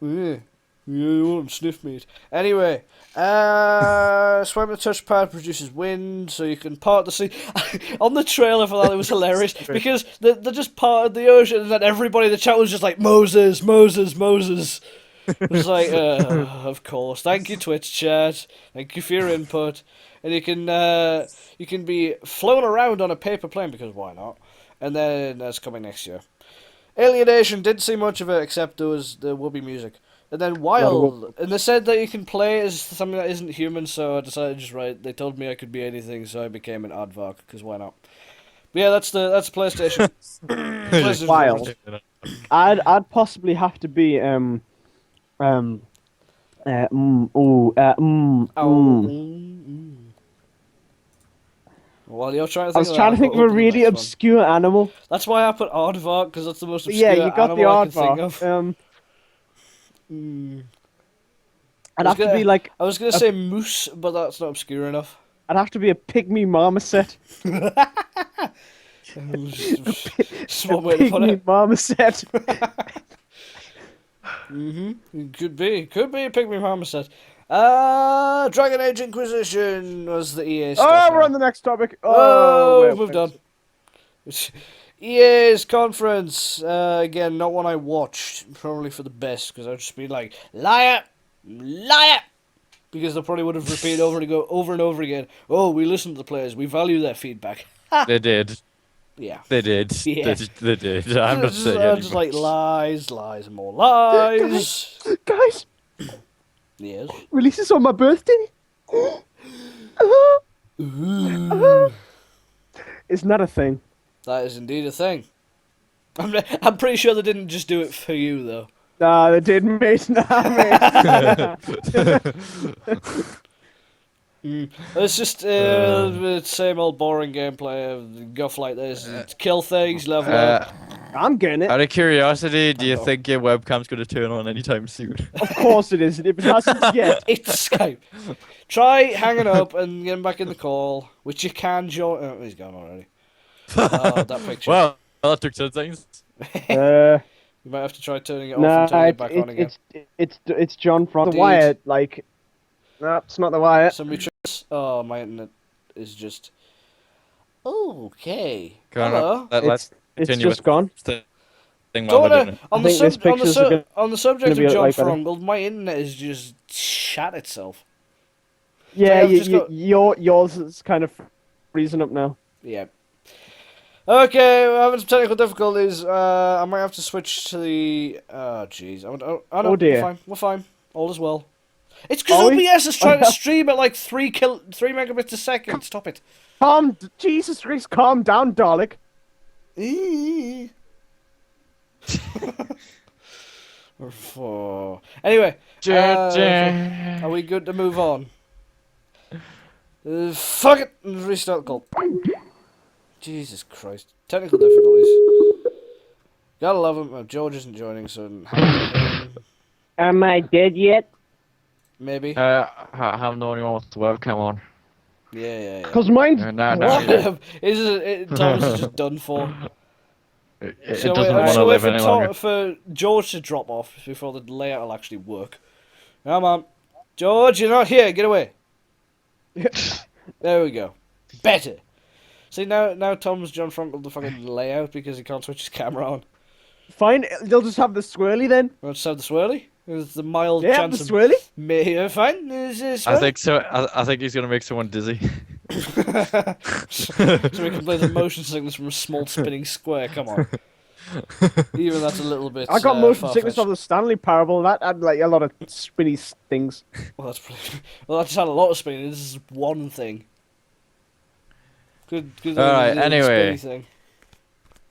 Yeah. You want sniff meat. Anyway, Swipe the touchpad produces wind, so you can part the sea. On the trailer for that, it was hilarious because they just parted the ocean, and then everybody in the chat was just like, Moses, Moses, Moses. It was like, of course. Thank you, Twitch chat. Thank you for your input. And you can be flown around on a paper plane, because why not? And then that's coming next year. Alienation, didn't see much of it, except there will be music. And then Wild, and they said that you can play as something that isn't human, so I decided to just write. They told me I could be anything, so I became an aardvark, because why not? But yeah, that's PlayStation. PlayStation Wild. I'd possibly have to be Well, you're trying to think I was trying to think of a really obscure animal. That's why I put aardvark, because that's the most obscure Yeah, you got the animal I can think of. aardvark. I'd have to be like. I was gonna say moose, but that's not obscure enough. I'd have to be a pygmy marmoset. Just one way to put Pygmy it. marmoset. Could be a pygmy marmoset. Dragon Age Inquisition was the EA stuff. Oh, we're now. on the next topic. Oh, moved on. EA's conference. Again, not one I watched. Probably for the best, because I'd just be like, liar, liar. Because they probably would have repeated over and over again. Oh, we listen to the players. We value their feedback. They did. Yeah. They did. Yeah. They did. I'm not saying just, anymore. just like lies, lies, and more lies. Guys, Yes. releases on my birthday. Isn't that a thing? That is indeed a thing. I'm pretty sure they didn't just do it for you, though. Nah, they didn't, mate. Nah, mate. It's just the same old boring gameplay, guff like this. Kill things, level up. I'm getting it. Out of curiosity, do you think your webcam's going to turn on anytime soon? Of course it is. If it hasn't yet. It's Skype. Try hanging up and getting back in the call, which you can join. Oh, he's gone already. Oh, that picture. Well, that took 10 seconds. You might have to try turning it off and turning it back on again. It's John from the Indeed. Wire. Like, no, it's not the Wire. Somebody tries. Oh, my internet is just. Okay. Go on, Hello. let's It's continue just with gone. the thing Don't while we're wanna, doing it. on, I the think this sub, on, the picture's su- gonna on the subject be of John like better. Fromgold, my internet is just shat itself. Yeah, I've just got- yours is kind of freezing up now. Yeah. Okay, we're having some technical difficulties. I might have to switch to the. Oh, jeez. No, Oh, dear. We're fine. All is well. It's because Are we? OBS is trying to stream at like 3 megabits a second. Stop it. Jesus Christ, calm down, Dalek. Anyway, Ja. are we good to move on? Fuck it! Restart the call. Jesus Christ. Technical difficulties. Gotta love him. George isn't joining, so Am I dead yet? maybe. I'm the only one with the webcam on. Yeah. Because mine's... No. Thomas is just done for. It So doesn't I'm want just to wait live any longer. for George to drop off before the layout will actually work. Come on. George, you're not here. Get away. There we go. Better. See, now Tom's John Frankel the fucking layout because he can't switch his camera on. Fine, they'll just have the swirly then. Want to have the swirly? There's the mild Yeah, the chance of... swirly. Fine. Is I think so. I think he's gonna make someone dizzy. So we can play the motion sickness from a small spinning square. Come on. Even that's a little bit. I got motion sickness far-fetched. of the Stanley Parable. That had like a lot of spinny things. Well, that's pretty... Well, that's had a lot of spinning. This is one thing. Good. All right, little anyway. spinny thing.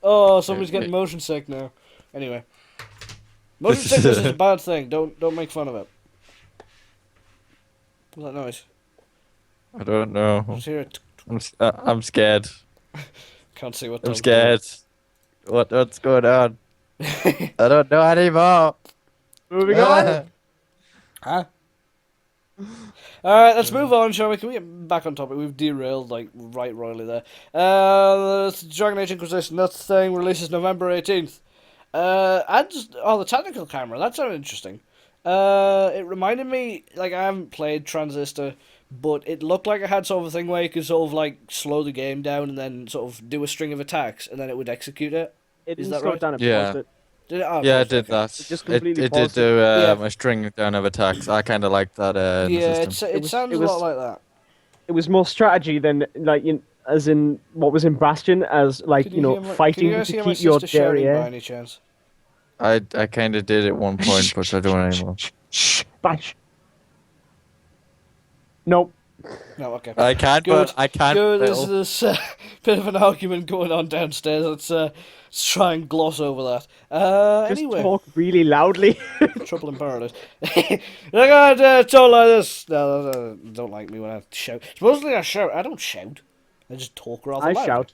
Oh, somebody's getting motion sick now. Anyway, motion sickness is a bad thing. Don't make fun of it. What's that noise? I don't know. I just hear it. I'm scared. Can't see what. I'm Tom's scared. What's going on? I don't know anymore. Moving on. Huh? Alright, let's move on, shall we? Can we get back on topic? We've derailed, like, royally there. Dragon Age Inquisition, that's the thing, releases November 18th. The tactical camera. That sounded interesting. It reminded me, like, I haven't played Transistor, but it looked like it had sort of a thing where you could sort of like slow the game down and then sort of do a string of attacks and then it would execute it. It Is didn't that slow right? it down, it Yeah. paused it. Did it? Oh, Yeah, it it did that. It just completely It did paused do Yeah. a string down of attacks. I kind of like that in the Yeah, system. it was- sounds it a was- lot like that. It was more strategy than like as in what was in Bastion, as like Can you know hear my- fighting can you to guys hear my keep your sister shouting by derriere. any chance? I kind of did at one point, but I don't anymore. Shh, bash. Nope. No, okay. I can't, Good. but I can't. Good. There's Bill. this bit of an argument going on downstairs. Let's try and gloss over that. Just Anyway, talk really loudly. trouble in paradise. Look at talk like this. No, don't like me when I shout. Supposedly I shout. I don't shout. I just talk rather I loud. shout.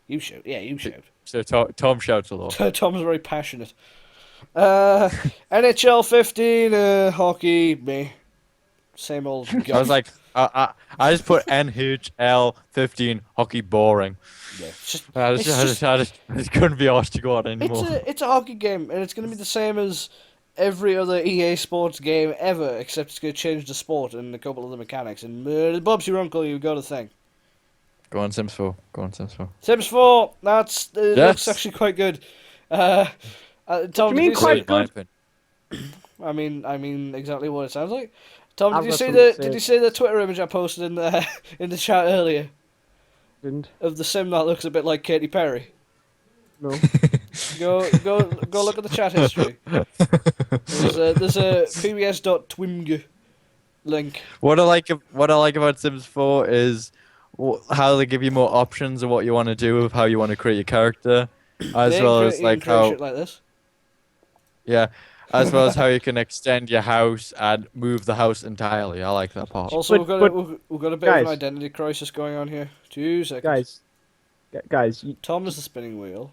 You shout. Yeah, you shout. So Tom shouts a lot. Tom's very passionate. NHL 15, hockey, me. Same old. I was like, I just put NHL 15 hockey boring. yeah, it's just, I it's just, just- I just couldn't be asked to go on anymore. it's a hockey game, and it's going to be the same as every other EA Sports game ever, except it's going to change the sport and a couple of the mechanics. And Bob's your uncle, you got a thing. Go on Sims 4. Go on Sims 4. Sims 4, looks Yes. actually quite good. Tom, you mean did quite see, good? I mean exactly what it sounds like. Tom, I've did you got see something to say. did you see the Twitter image I posted in the in the chat earlier Didn't. of the sim that looks a bit like Katy Perry? No. Go look at the chat history. There's a pbs.twimg link. What I like about Sims 4 is how they give you more options of what you want to do, of how you want to create your character, as Yeah, well you as can like create how shit like this. as well as how you can extend your house and move the house entirely. I like that part. Also, But- we've got a bit of an guys. identity crisis going on here. 2 seconds. Guys, Tom is the spinning wheel.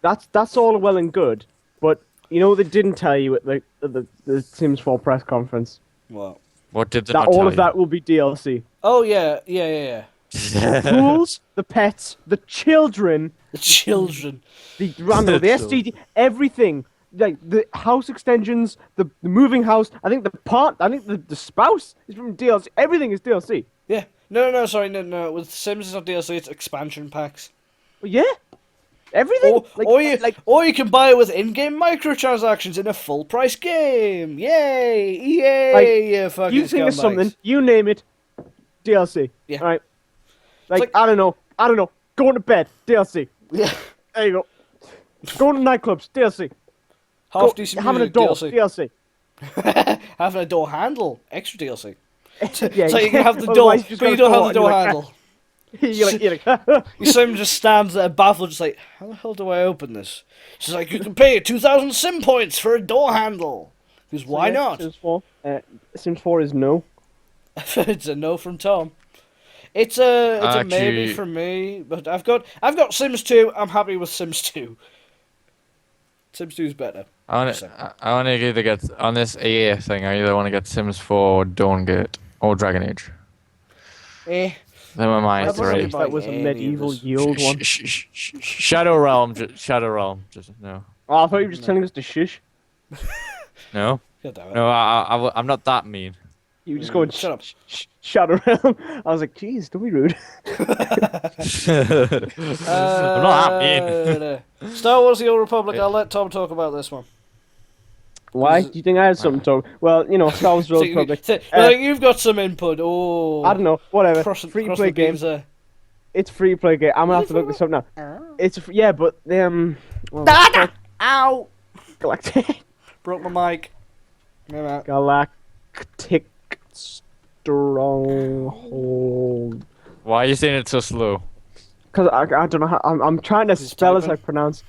that's all well and good, but you know they didn't tell you at the Sims 4 press conference What? What did they that not all tell of that will be DLC. Oh yeah. The fools, the pets, the children, The children. the Randall, the STD, everything. Like the house extensions, the moving house. I think the spouse is from DLC. Everything is DLC. Yeah. No. Sorry. No. With Sims, it's not DLC. It's expansion packs. Well, yeah, everything. Or you can buy it with in-game microtransactions in a full-price game. Yay! EA! Like, Fucking you think of scumbags. something, you name it, DLC. Yeah. Right. Like, like- I don't know. Going to bed, DLC. Yeah. There you go. Going to nightclubs, DLC. Half decent having a music, door, DLC. DLC. Having a door handle, extra DLC. Yeah, So you can have the door, otherwise but you don't have the door handle. You're like, Your sim just stands there baffled, just like, how the hell do I open this? She's like, you can pay 2,000 sim points for a door handle. Because why Yeah, not? Sims 4. Sims 4 is no. It's a no from Tom. It's a maybe Actually- from me, but I've got Sims 2. I'm happy with Sims 2. Sims 2 is better. I want to either get on this EA thing. I either want to get Sims 4, or Dawn Gate, or Dragon Age. Eh. Them are my That wasn't three. about- That was a any of medieval this. yield one. Shadow Realm. Shadow Realm. Just no. Oh, I thought you were just telling us to shush. No. God damn it. No. I'm not that mean. You were just going, Shut up. shut around. I was like, jeez, don't be rude. I'm not that mean. Star Wars: The Old Republic. I'll let Tom talk about this one. Why? Do you think I had something to talk? Well, you know, Star Wars So Road Republic. you've got some input. Oh, I don't know, whatever. Cross, Free cross play the game. beams there. It's free play game. I'm gonna have to look this up now. It's yeah, but well, Ow! Galactic Broke my mic. No, no. Galactic Stronghold. Why are you saying it so slow? Because I don't know how I'm trying to Just spell as typing. I pronounce.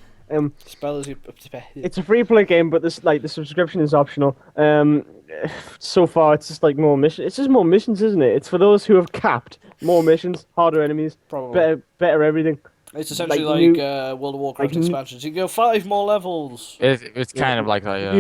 Spell as you. It's a free play game, but the subscription is optional. So far it's just like more missions. It's just more missions, isn't it? It's for those who have capped more missions, harder enemies, Probably. better everything. It's essentially like like, new- World of Warcraft like new- expansions. You can go 5 more levels. It's kind of like that, yeah.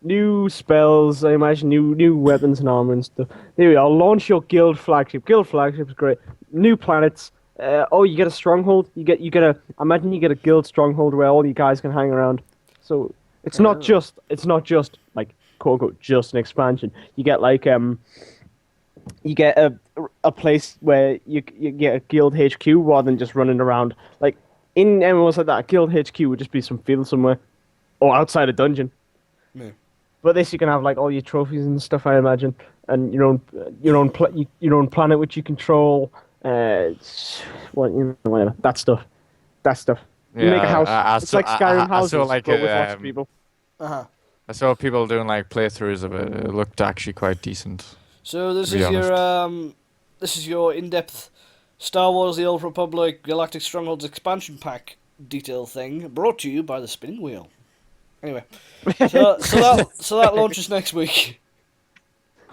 New spells, I imagine new weapons and armor and stuff. Here we are. Launch your guild flagship. Guild flagship is great. New planets. You get a stronghold. You get a. Imagine you get a guild stronghold where all you guys can hang around. So it's not just like quote unquote just an expansion. You get like you get a place where you get a guild HQ rather than just running around. Like in MMOs like that, guild HQ would just be some field somewhere or outside a dungeon. Yeah. But this you can have like all your trophies and stuff, I imagine, and your own planet which you control. Whatever that stuff. You make a house. It's like Skyrim houses, like but with lots of people. I saw people doing like playthroughs of it. It looked actually quite decent. So this is your in-depth Star Wars: The Old Republic Galactic Strongholds expansion pack detail thing, brought to you by the Spinning Wheel. Anyway, so that launches next week.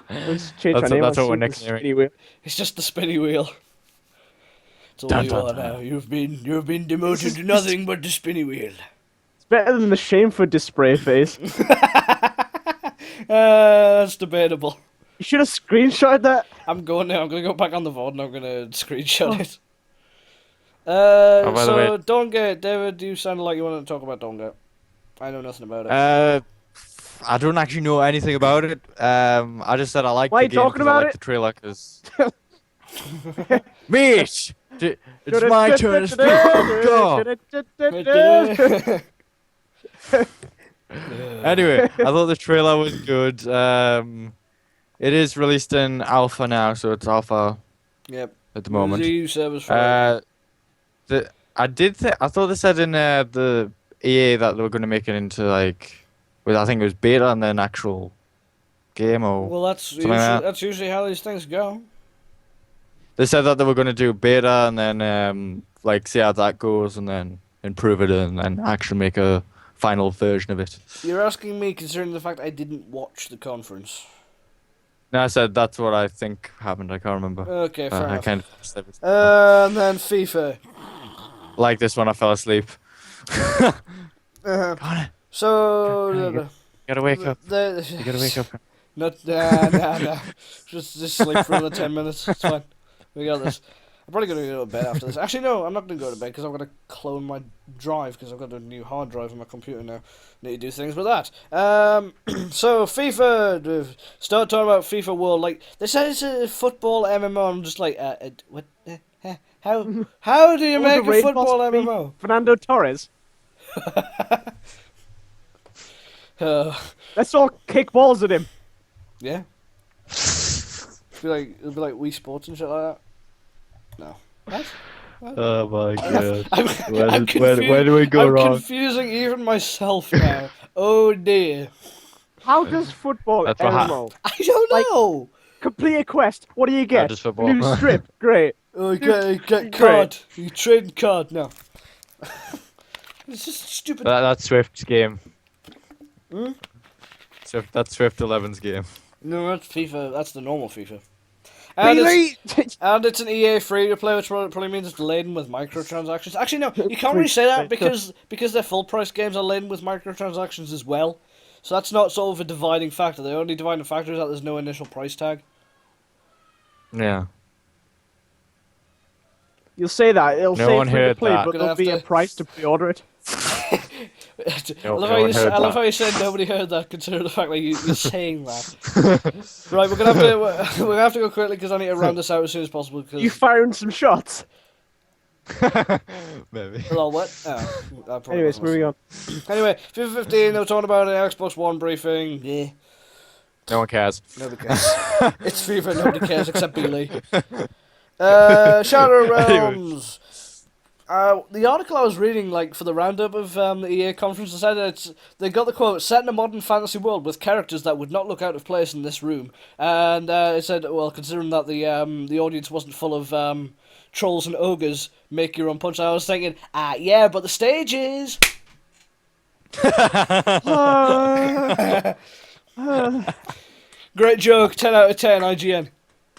That's what we're next year. It's just the Spinny Wheel. It's all you are now. You've been demoted to nothing but the Spinny Wheel. It's better than the shameful display face. That's debatable. You should have screenshotted that. I'm going now. I'm going to go back on the VOD and I'm going to screenshot it. By the way, Dawnggate, David, you sounded like you wanted to talk about Dawnggate. I know nothing about it. I don't actually know anything about it. I just said I like the game because I like the trailer. Cause... Mitch! It's my turn to speak. Go! Anyway, I thought the trailer was good. It is released in alpha now, so it's alpha. Yep. At the moment. I thought they said in the EA that they were going to make it into like, I think it was beta and then actual game or. Well, that's usually how these things go. They said that they were going to do beta and then like see how that goes and then improve it and then actually make a final version of it. You're asking me considering the fact I didn't watch the conference. No, I said that's what I think happened. I can't remember. Okay, fair enough. And then FIFA. Like this one, I fell asleep. So you gotta wake up. You gotta wake up. No. Just sleep for another 10 minutes. It's fine. We got this. I'm probably going to go to bed after this. Actually, no, I'm not going to go to bed because I'm going to clone my drive because I've got a new hard drive on my computer now. Need to do things with that. So, FIFA. Start talking about FIFA World. Like, they said it's a football MMO. I'm just like, what? How do you make a football MMO? Fernando Torres. Let's all kick balls at him. Yeah. It'll be like Wii Sports and shit like that. No. What? Oh my god. Where do we go wrong? I'm confusing even myself now. Oh dear. How does football MMO? I don't know. Complete a quest. What do you get? Just football. New strip. Great. Oh, get card. You trade card. No. It's just stupid. That's Swift's game. Hmm? That's Swift 11's game. No, that's FIFA. That's the normal FIFA. Really? And it's an EA free-to-play, which probably means it's laden with microtransactions. Actually, no, you can't really say that because their full-price games are laden with microtransactions as well. So that's not sort of a dividing factor. The only dividing factor is that there's no initial price tag. Yeah. You'll say that. It'll say free to play, but there'll be a price to pre-order it. I love how you said nobody heard that, considering the fact that you're saying that. Right, we're gonna have to go quickly because I need to round this out as soon as possible. Cause... You firing some shots? Maybe. Hello, what? Oh, anyways, moving on. Anyway, FIFA 15. They were talking about an Xbox One briefing. Yeah. No one cares. Nobody cares. It's FIFA. Nobody cares except Beeley. Shadow Realms. The article I was reading, like for the roundup of the EA conference, said that they got the quote, "Set in a modern fantasy world with characters that would not look out of place in this room," and it said, "Well, considering that the audience wasn't full of trolls and ogres, make your own punch." I was thinking, yeah, but the stage is. Great joke, 10 out of 10, IGN.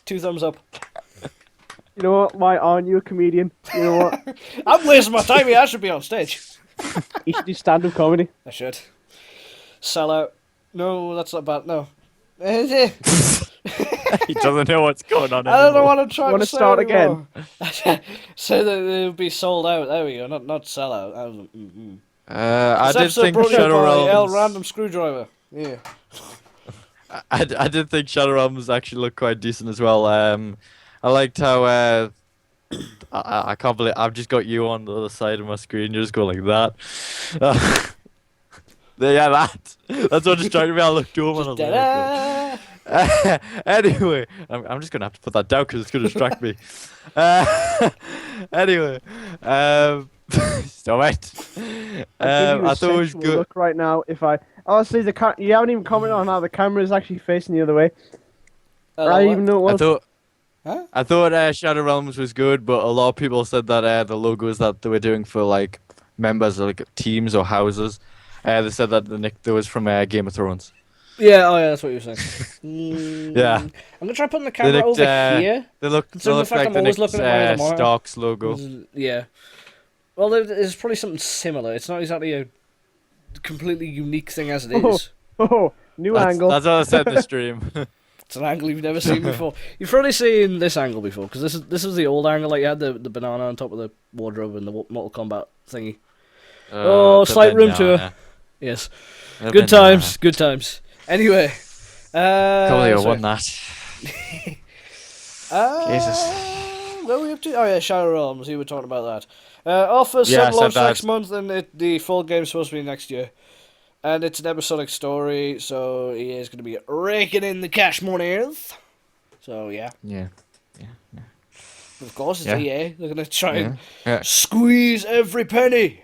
2 thumbs up. You know what? Why aren't you a comedian? You know what? I'm wasting my time here. I should be on stage. You should do stand-up comedy. I should. Sell out. No, that's not bad. No. He doesn't know what's going on. I don't know what I'm trying to say. Start again? Say that it would be sold out. There we go. Not sell out. I This did episode think brought to you Shadow by L Realms. Random Screwdriver. Yeah. I did think Shadow Realms actually looked quite decent as well. I liked how I can't believe I've just got you on the other side of my screen. You just go like that. Yeah, that's what distracted me. I looked over and I was like, Ta-da! anyway, I'm just gonna have to put that down because it's gonna distract me. Anyway, stop it. I'll give you a I thought it was sensual good. look right now. If I honestly, you haven't even commented on how the camera is actually facing the other way. I didn't even know it I was. thought Huh? I thought Shadow Realms was good, but a lot of people said that the logos that they were doing for like members of like teams or houses, they said that there was from Game of Thrones. Yeah, oh yeah, that's what you were saying. Yeah. I'm gonna try putting the They camera looked, over here. They look Considering the fact like I'm the always Nick's looking at my other monitor. Stark's logo. Yeah. Well, there's probably something similar. It's not exactly a completely unique thing as it is. Oh, new angle. That's what I said in the stream. It's an angle you've never seen before. You've probably seen this angle before, because this is the old angle. Like you had the banana on top of the wardrobe and the Mortal Kombat thingy. Slight room tour. Yes. Good times. Good times. Anyway. Can't believe I sorry. won that. Jesus. What are we up to? Oh yeah, Shadow Realms. You were talking about that. Offers Yeah, I set launch said that. next month, and the full game's supposed to be next year. And it's an episodic story, so EA is going to be raking in the cash monies. So yeah, Yeah. of course it's Yeah. EA. They're going to try and Yeah. squeeze every penny.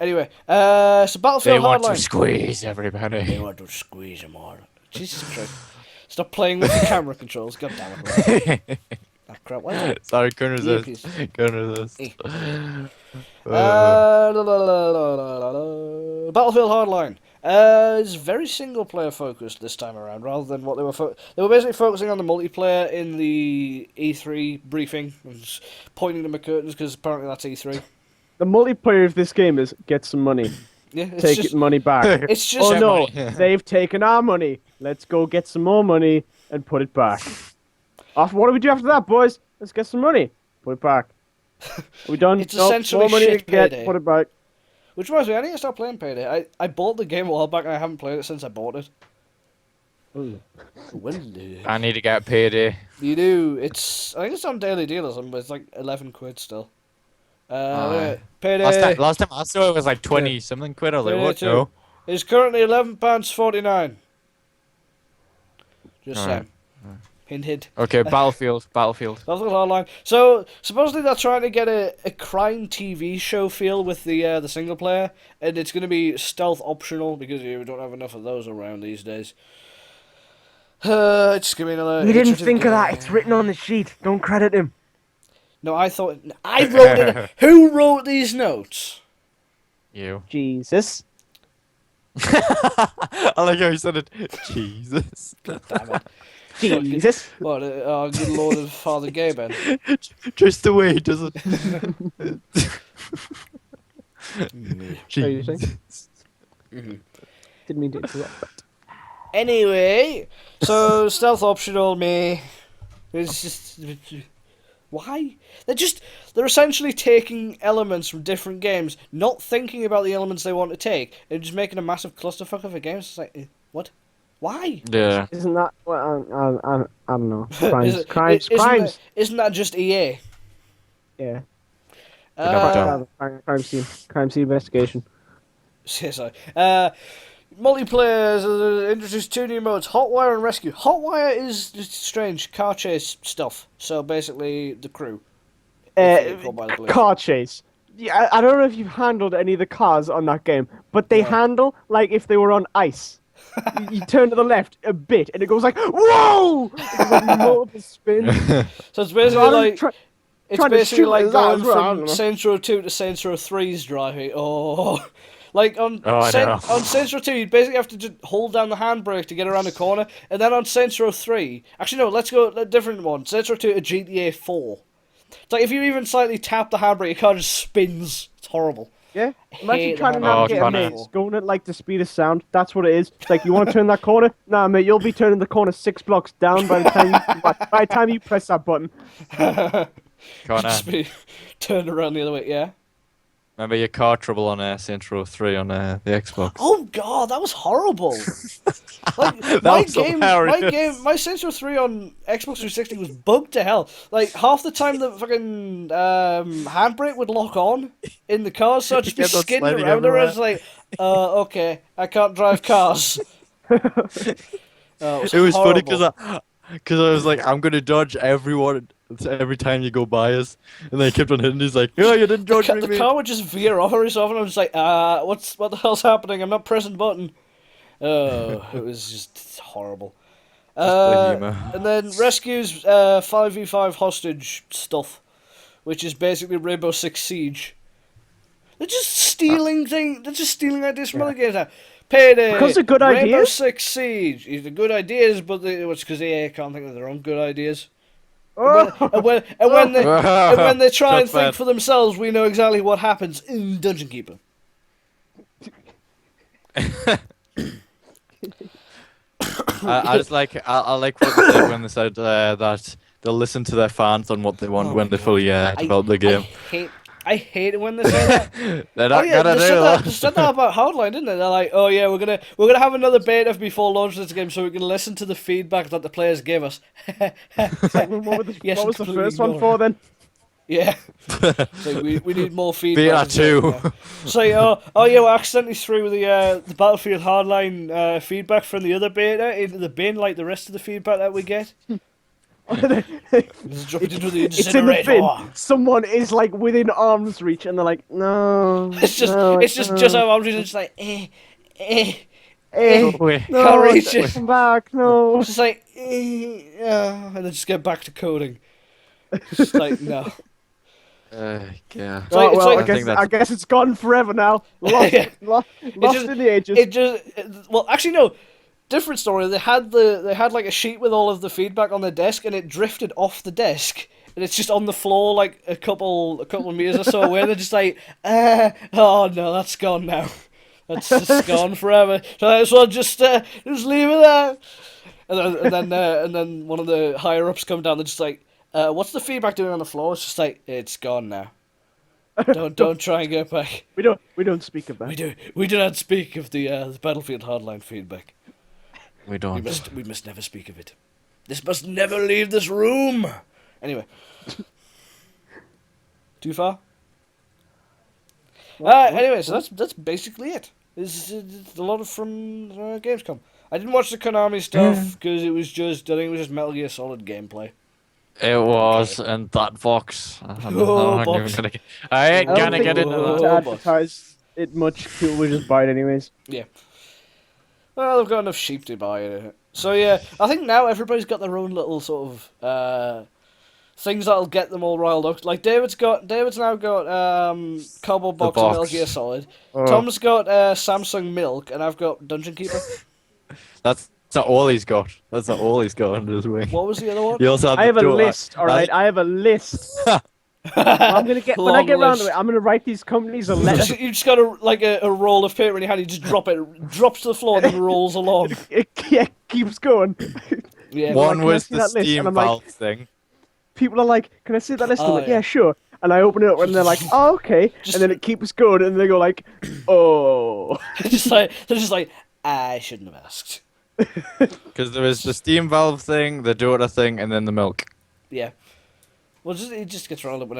Anyway, so They Battlefield want to Hardline. squeeze They everybody. want to squeeze them all. Jesus Christ! Stop playing with the camera controls. God damn it! Oh, crap. Why is it? Sorry, couldn't resist. Earpiece. Couldn't resist. Battlefield Hardline is very single player focused this time around, rather than what they were. They were basically focusing on the multiplayer in the E3 briefing, and just pointing to my curtains because apparently that's E3. The multiplayer of this game is get some money, Yeah, it's take just, money back. It's just. Oh no, money. they've taken our money. Let's go get some more money and put it back. What do we do after that, boys? Let's get some money. Put it back. Are we done? It's Nope, essentially more money shit to get. Payday. Put it back. Which reminds me, I need to start playing Payday. I bought the game a while back and I haven't played it since I bought it. Ooh. I need to get payday. You do. I think it's on daily deal or something, but it's like 11 quid still. Payday. Last time I saw it was like 20 something quid. I was like, Payday what? 2 No. It's currently £11.49. Just Alright. saying. Hint, hint. Okay, Battlefield. Battlefield Hardline. So supposedly they're trying to get a crime TV show feel with the single player, and it's going to be stealth optional because we don't have enough of those around these days. It's gonna be another. We didn't iterative think of that. game. It's written on the sheet. Don't credit him. No, I thought I wrote it. Who wrote these notes? You. Jesus. I like how you said it. Jesus. Damn it. Jesus. What? Our good Lord and Father Gaben. Just the way he does it. What are you saying? Mm-hmm. Didn't mean to interrupt. Anyway, so stealth optional, me. It's just why they're essentially taking elements from different games, not thinking about the elements they want to take, and just making a massive clusterfuck of a game. It's like, what? Why? Yeah. Isn't that? Well, I don't know. Is Crimes. it- Crimes. Isn't that just EA? Yeah. don't. Crime scene. Crime scene investigation. Sorry. Multiplayer introduced 2 new modes: Hotwire and Rescue. Hotwire is just strange car chase stuff. So basically, the crew. Called by the police. Car chase. Yeah, I don't know if you've handled any of the cars on that game, but they No. handle like if they were on ice. You turn to the left a bit, and it goes like, whoa! It goes like multiple spins. So it's basically Rather than like try- it's trying to basically shoot like as that going as well, I don't from know. Saints Row 2 to Saints Row 3's driving. Oh, like on I know. on Saints Row 2, you basically have to just hold down the handbrake to get around the corner, and then on Saints Row 3, actually no, let's go a different one. Saints Row 2 to GTA 4. It's like if you even slightly tap the handbrake, your car just spins. It's horrible. Yeah? hate Imagine trying to the navigate a Connor. maze, going at like the speed of sound. That's what it is. It's like, you want to turn that corner? Nah, mate, you'll be turning the corner 6 blocks down by the time you press that button. Connor. Just be turned around the other way. Yeah. Remember your car trouble on Saints Row 3 on the Xbox? Oh god, that was horrible. Like That my was game, my Saints Row 3 on Xbox 360 was bugged to hell. Like half the time the fucking handbrake would lock on in the car, so I'd just be Kept on skidding sliding around her. I everywhere. was like, okay, I can't drive cars. It was funny horrible. because I was like, I'm gonna dodge everyone every time you go by us, and they kept on hitting. He's like, oh, you didn't dodge me, The mate. car would just veer off every so often. I'm just like, what the hell's happening? I'm not pressing the button. Oh, it was just horrible. the humour. And then rescues 5v5 hostage stuff, which is basically Rainbow Six Siege. They're just stealing things. They're just stealing ideas from other games now. Payday, Because they're good Rainbow ideas? Six Siege. These are good ideas, but it's because EA can't think of their own good ideas. Oh. And when they try and Shots think fired. for themselves, we know exactly what happens in Dungeon Keeper. I just like I like what they said when they said that they'll listen to their fans on what they want Oh when my they fully develop the game. I hate it when they say that. They're Oh not yeah, gonna they do said that. that. They said that about Hardline, didn't they? They're like, oh yeah, we're gonna have another beta before launch of this game, so we can listen to the feedback that the players give us. What Yes, was the completely first one ignore for it. then? Yeah, it's like we need more feedback. Beta 2. So oh yeah, we accidentally threw the Battlefield Hardline feedback from the other beta into the bin, like the rest of the feedback that we get. Just drop it into the It's in the incinerator. bin. Someone is like within arm's reach, and they're like, no. It's just no, it's just no, how I'm just like eh. eh, Wait. no, Can't reach it. come back, no. It's just like, and then just get back to coding. Just like, no. Yeah. It's like- Oh, well, I think that's- I guess it's gone forever now. Lost, Yeah. lost just- in the ages. Well, actually, no. Different story. They had like a sheet with all of the feedback on the desk, and it drifted off the desk, and it's just on the floor like a couple meters or so away. They're just like, oh no, that's gone now. That's just gone forever. So I just well just leave it there. And then one of the higher ups come down. They're just like, what's the feedback doing on the floor? It's just like, it's gone now. Don't try and get back. We don't speak about it. We do not speak of the Battlefield Hardline feedback. We don't. We must never speak of it. This must never leave this room. Anyway. Too far? Anyway, so that's basically it. It's a lot of from Gamescom. I didn't watch the Konami stuff because I think it was just Metal Gear Solid gameplay. It was, and that box. I'm Oh, not box. even gonna. I ain't I don't gonna think get we into need Oh, to that. boy. advertise it much. People will just buy it anyways. Yeah. Well, they've got enough sheep to buy it. So yeah, I think now everybody's got their own little sort of things that'll get them all riled up. Like David's now got Cardboard Box and Metal box. Gear Solid. Oh. Tom's got Samsung Milk, and I've got Dungeon Keeper. That's not all he's got. That's not all he's got under his wing. What was the other one? He also had I have a the dual- list, alright? I have a list. I'm gonna get when I Long get round to list. it. I'm gonna write these companies a letter. You just got a roll of paper in your hand. You just drop it, drops to the floor, and then rolls along. It keeps going. Yeah. One Can I was see the that list? Steam And I'm like- Valve thing. People are like, "Can I see that list?" I'm Oh, like, yeah. "Yeah, sure." And I open it up, and they're like, "Oh, okay." Just- And then it keeps going, and they go like, "Oh." they're just like I shouldn't have asked. Because there was the Steam Valve thing, the Dota thing, and then the milk. Yeah. Well, it just gets rolled up when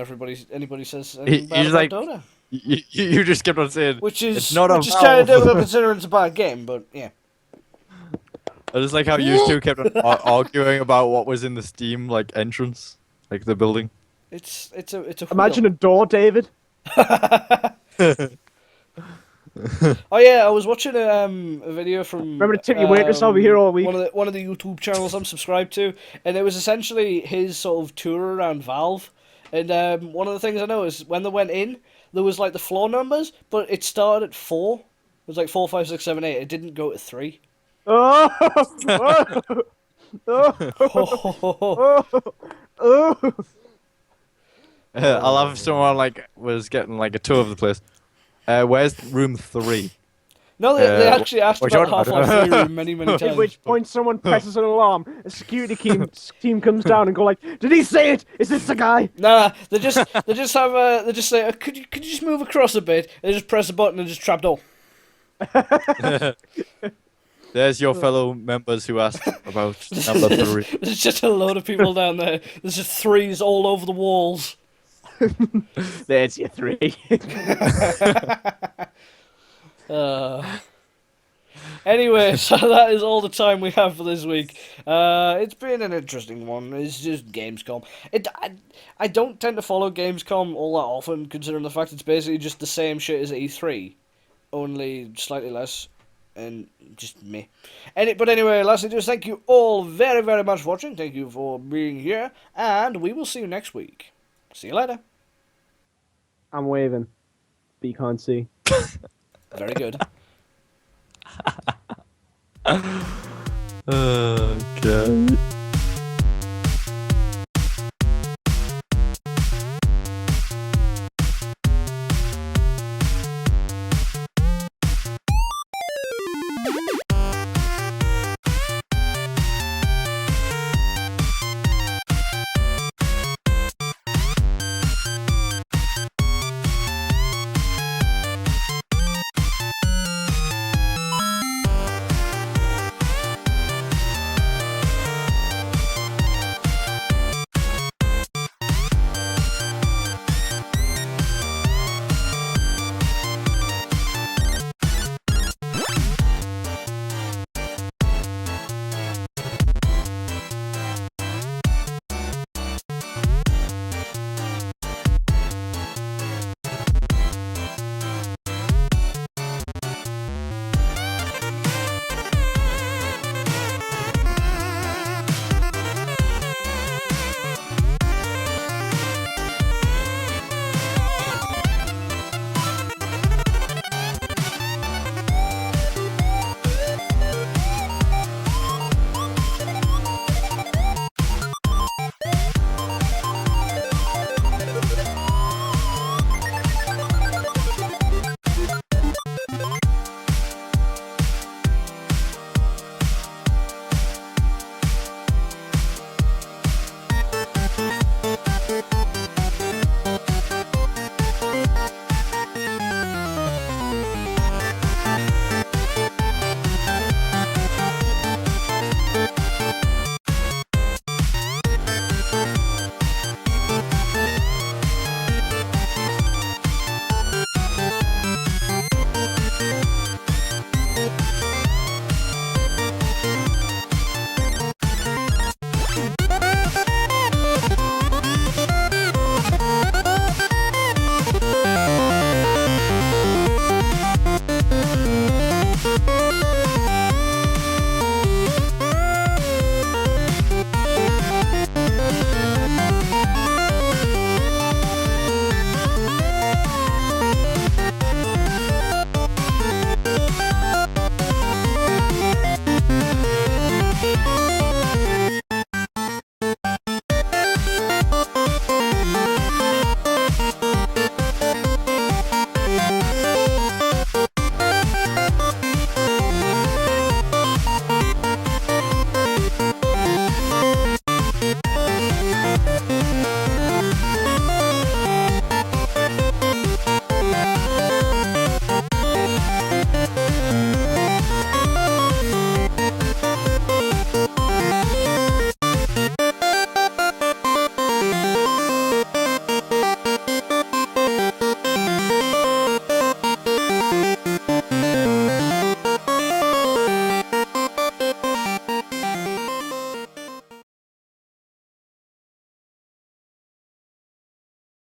anybody says He- anything bad he's about like- Dota, You just kept on saying, which is it's not a kind of Valve. difficult considering it's a bad game, but yeah. I just like how you two kept on arguing about what was in the Steam like entrance, like the building. It's a Imagine a door, David. Oh yeah, I was watching a video from. Remember to tip your waitress, I'll be here all week. One of the YouTube channels I'm subscribed to, and it was essentially his sort of tour around Valve. And one of the things I know is when they went in, there was like the floor numbers, but it started at 4. It was like 4, 5, 6, 7, 8. It didn't go to 3. Oh, oh, oh, oh. I'll have someone like was getting like a tour of the place. Where's room 3? No, they actually asked which about one? Half-Life 3 many times. At which point someone presses an alarm, a security team comes down and go like, "Did he say it? Is this the guy?" Nah, they just say, could you just move across a bit? And they just press a button and just trapdoor. There's your fellow members who asked about number 3. There's just a load of people down there. There's just threes all over the walls. There's your 3. Anyway, so that is all the time we have for this week. It's been an interesting one. It's just Gamescom. I don't tend to follow Gamescom all that often, considering the fact it's basically just the same shit as E3, only slightly less, and just me. But anyway, lastly, just thank you all very, very much for watching. Thank you for being here, and we will see you next week. See you later. I'm waving. But you can't see. Very good. Oh, God.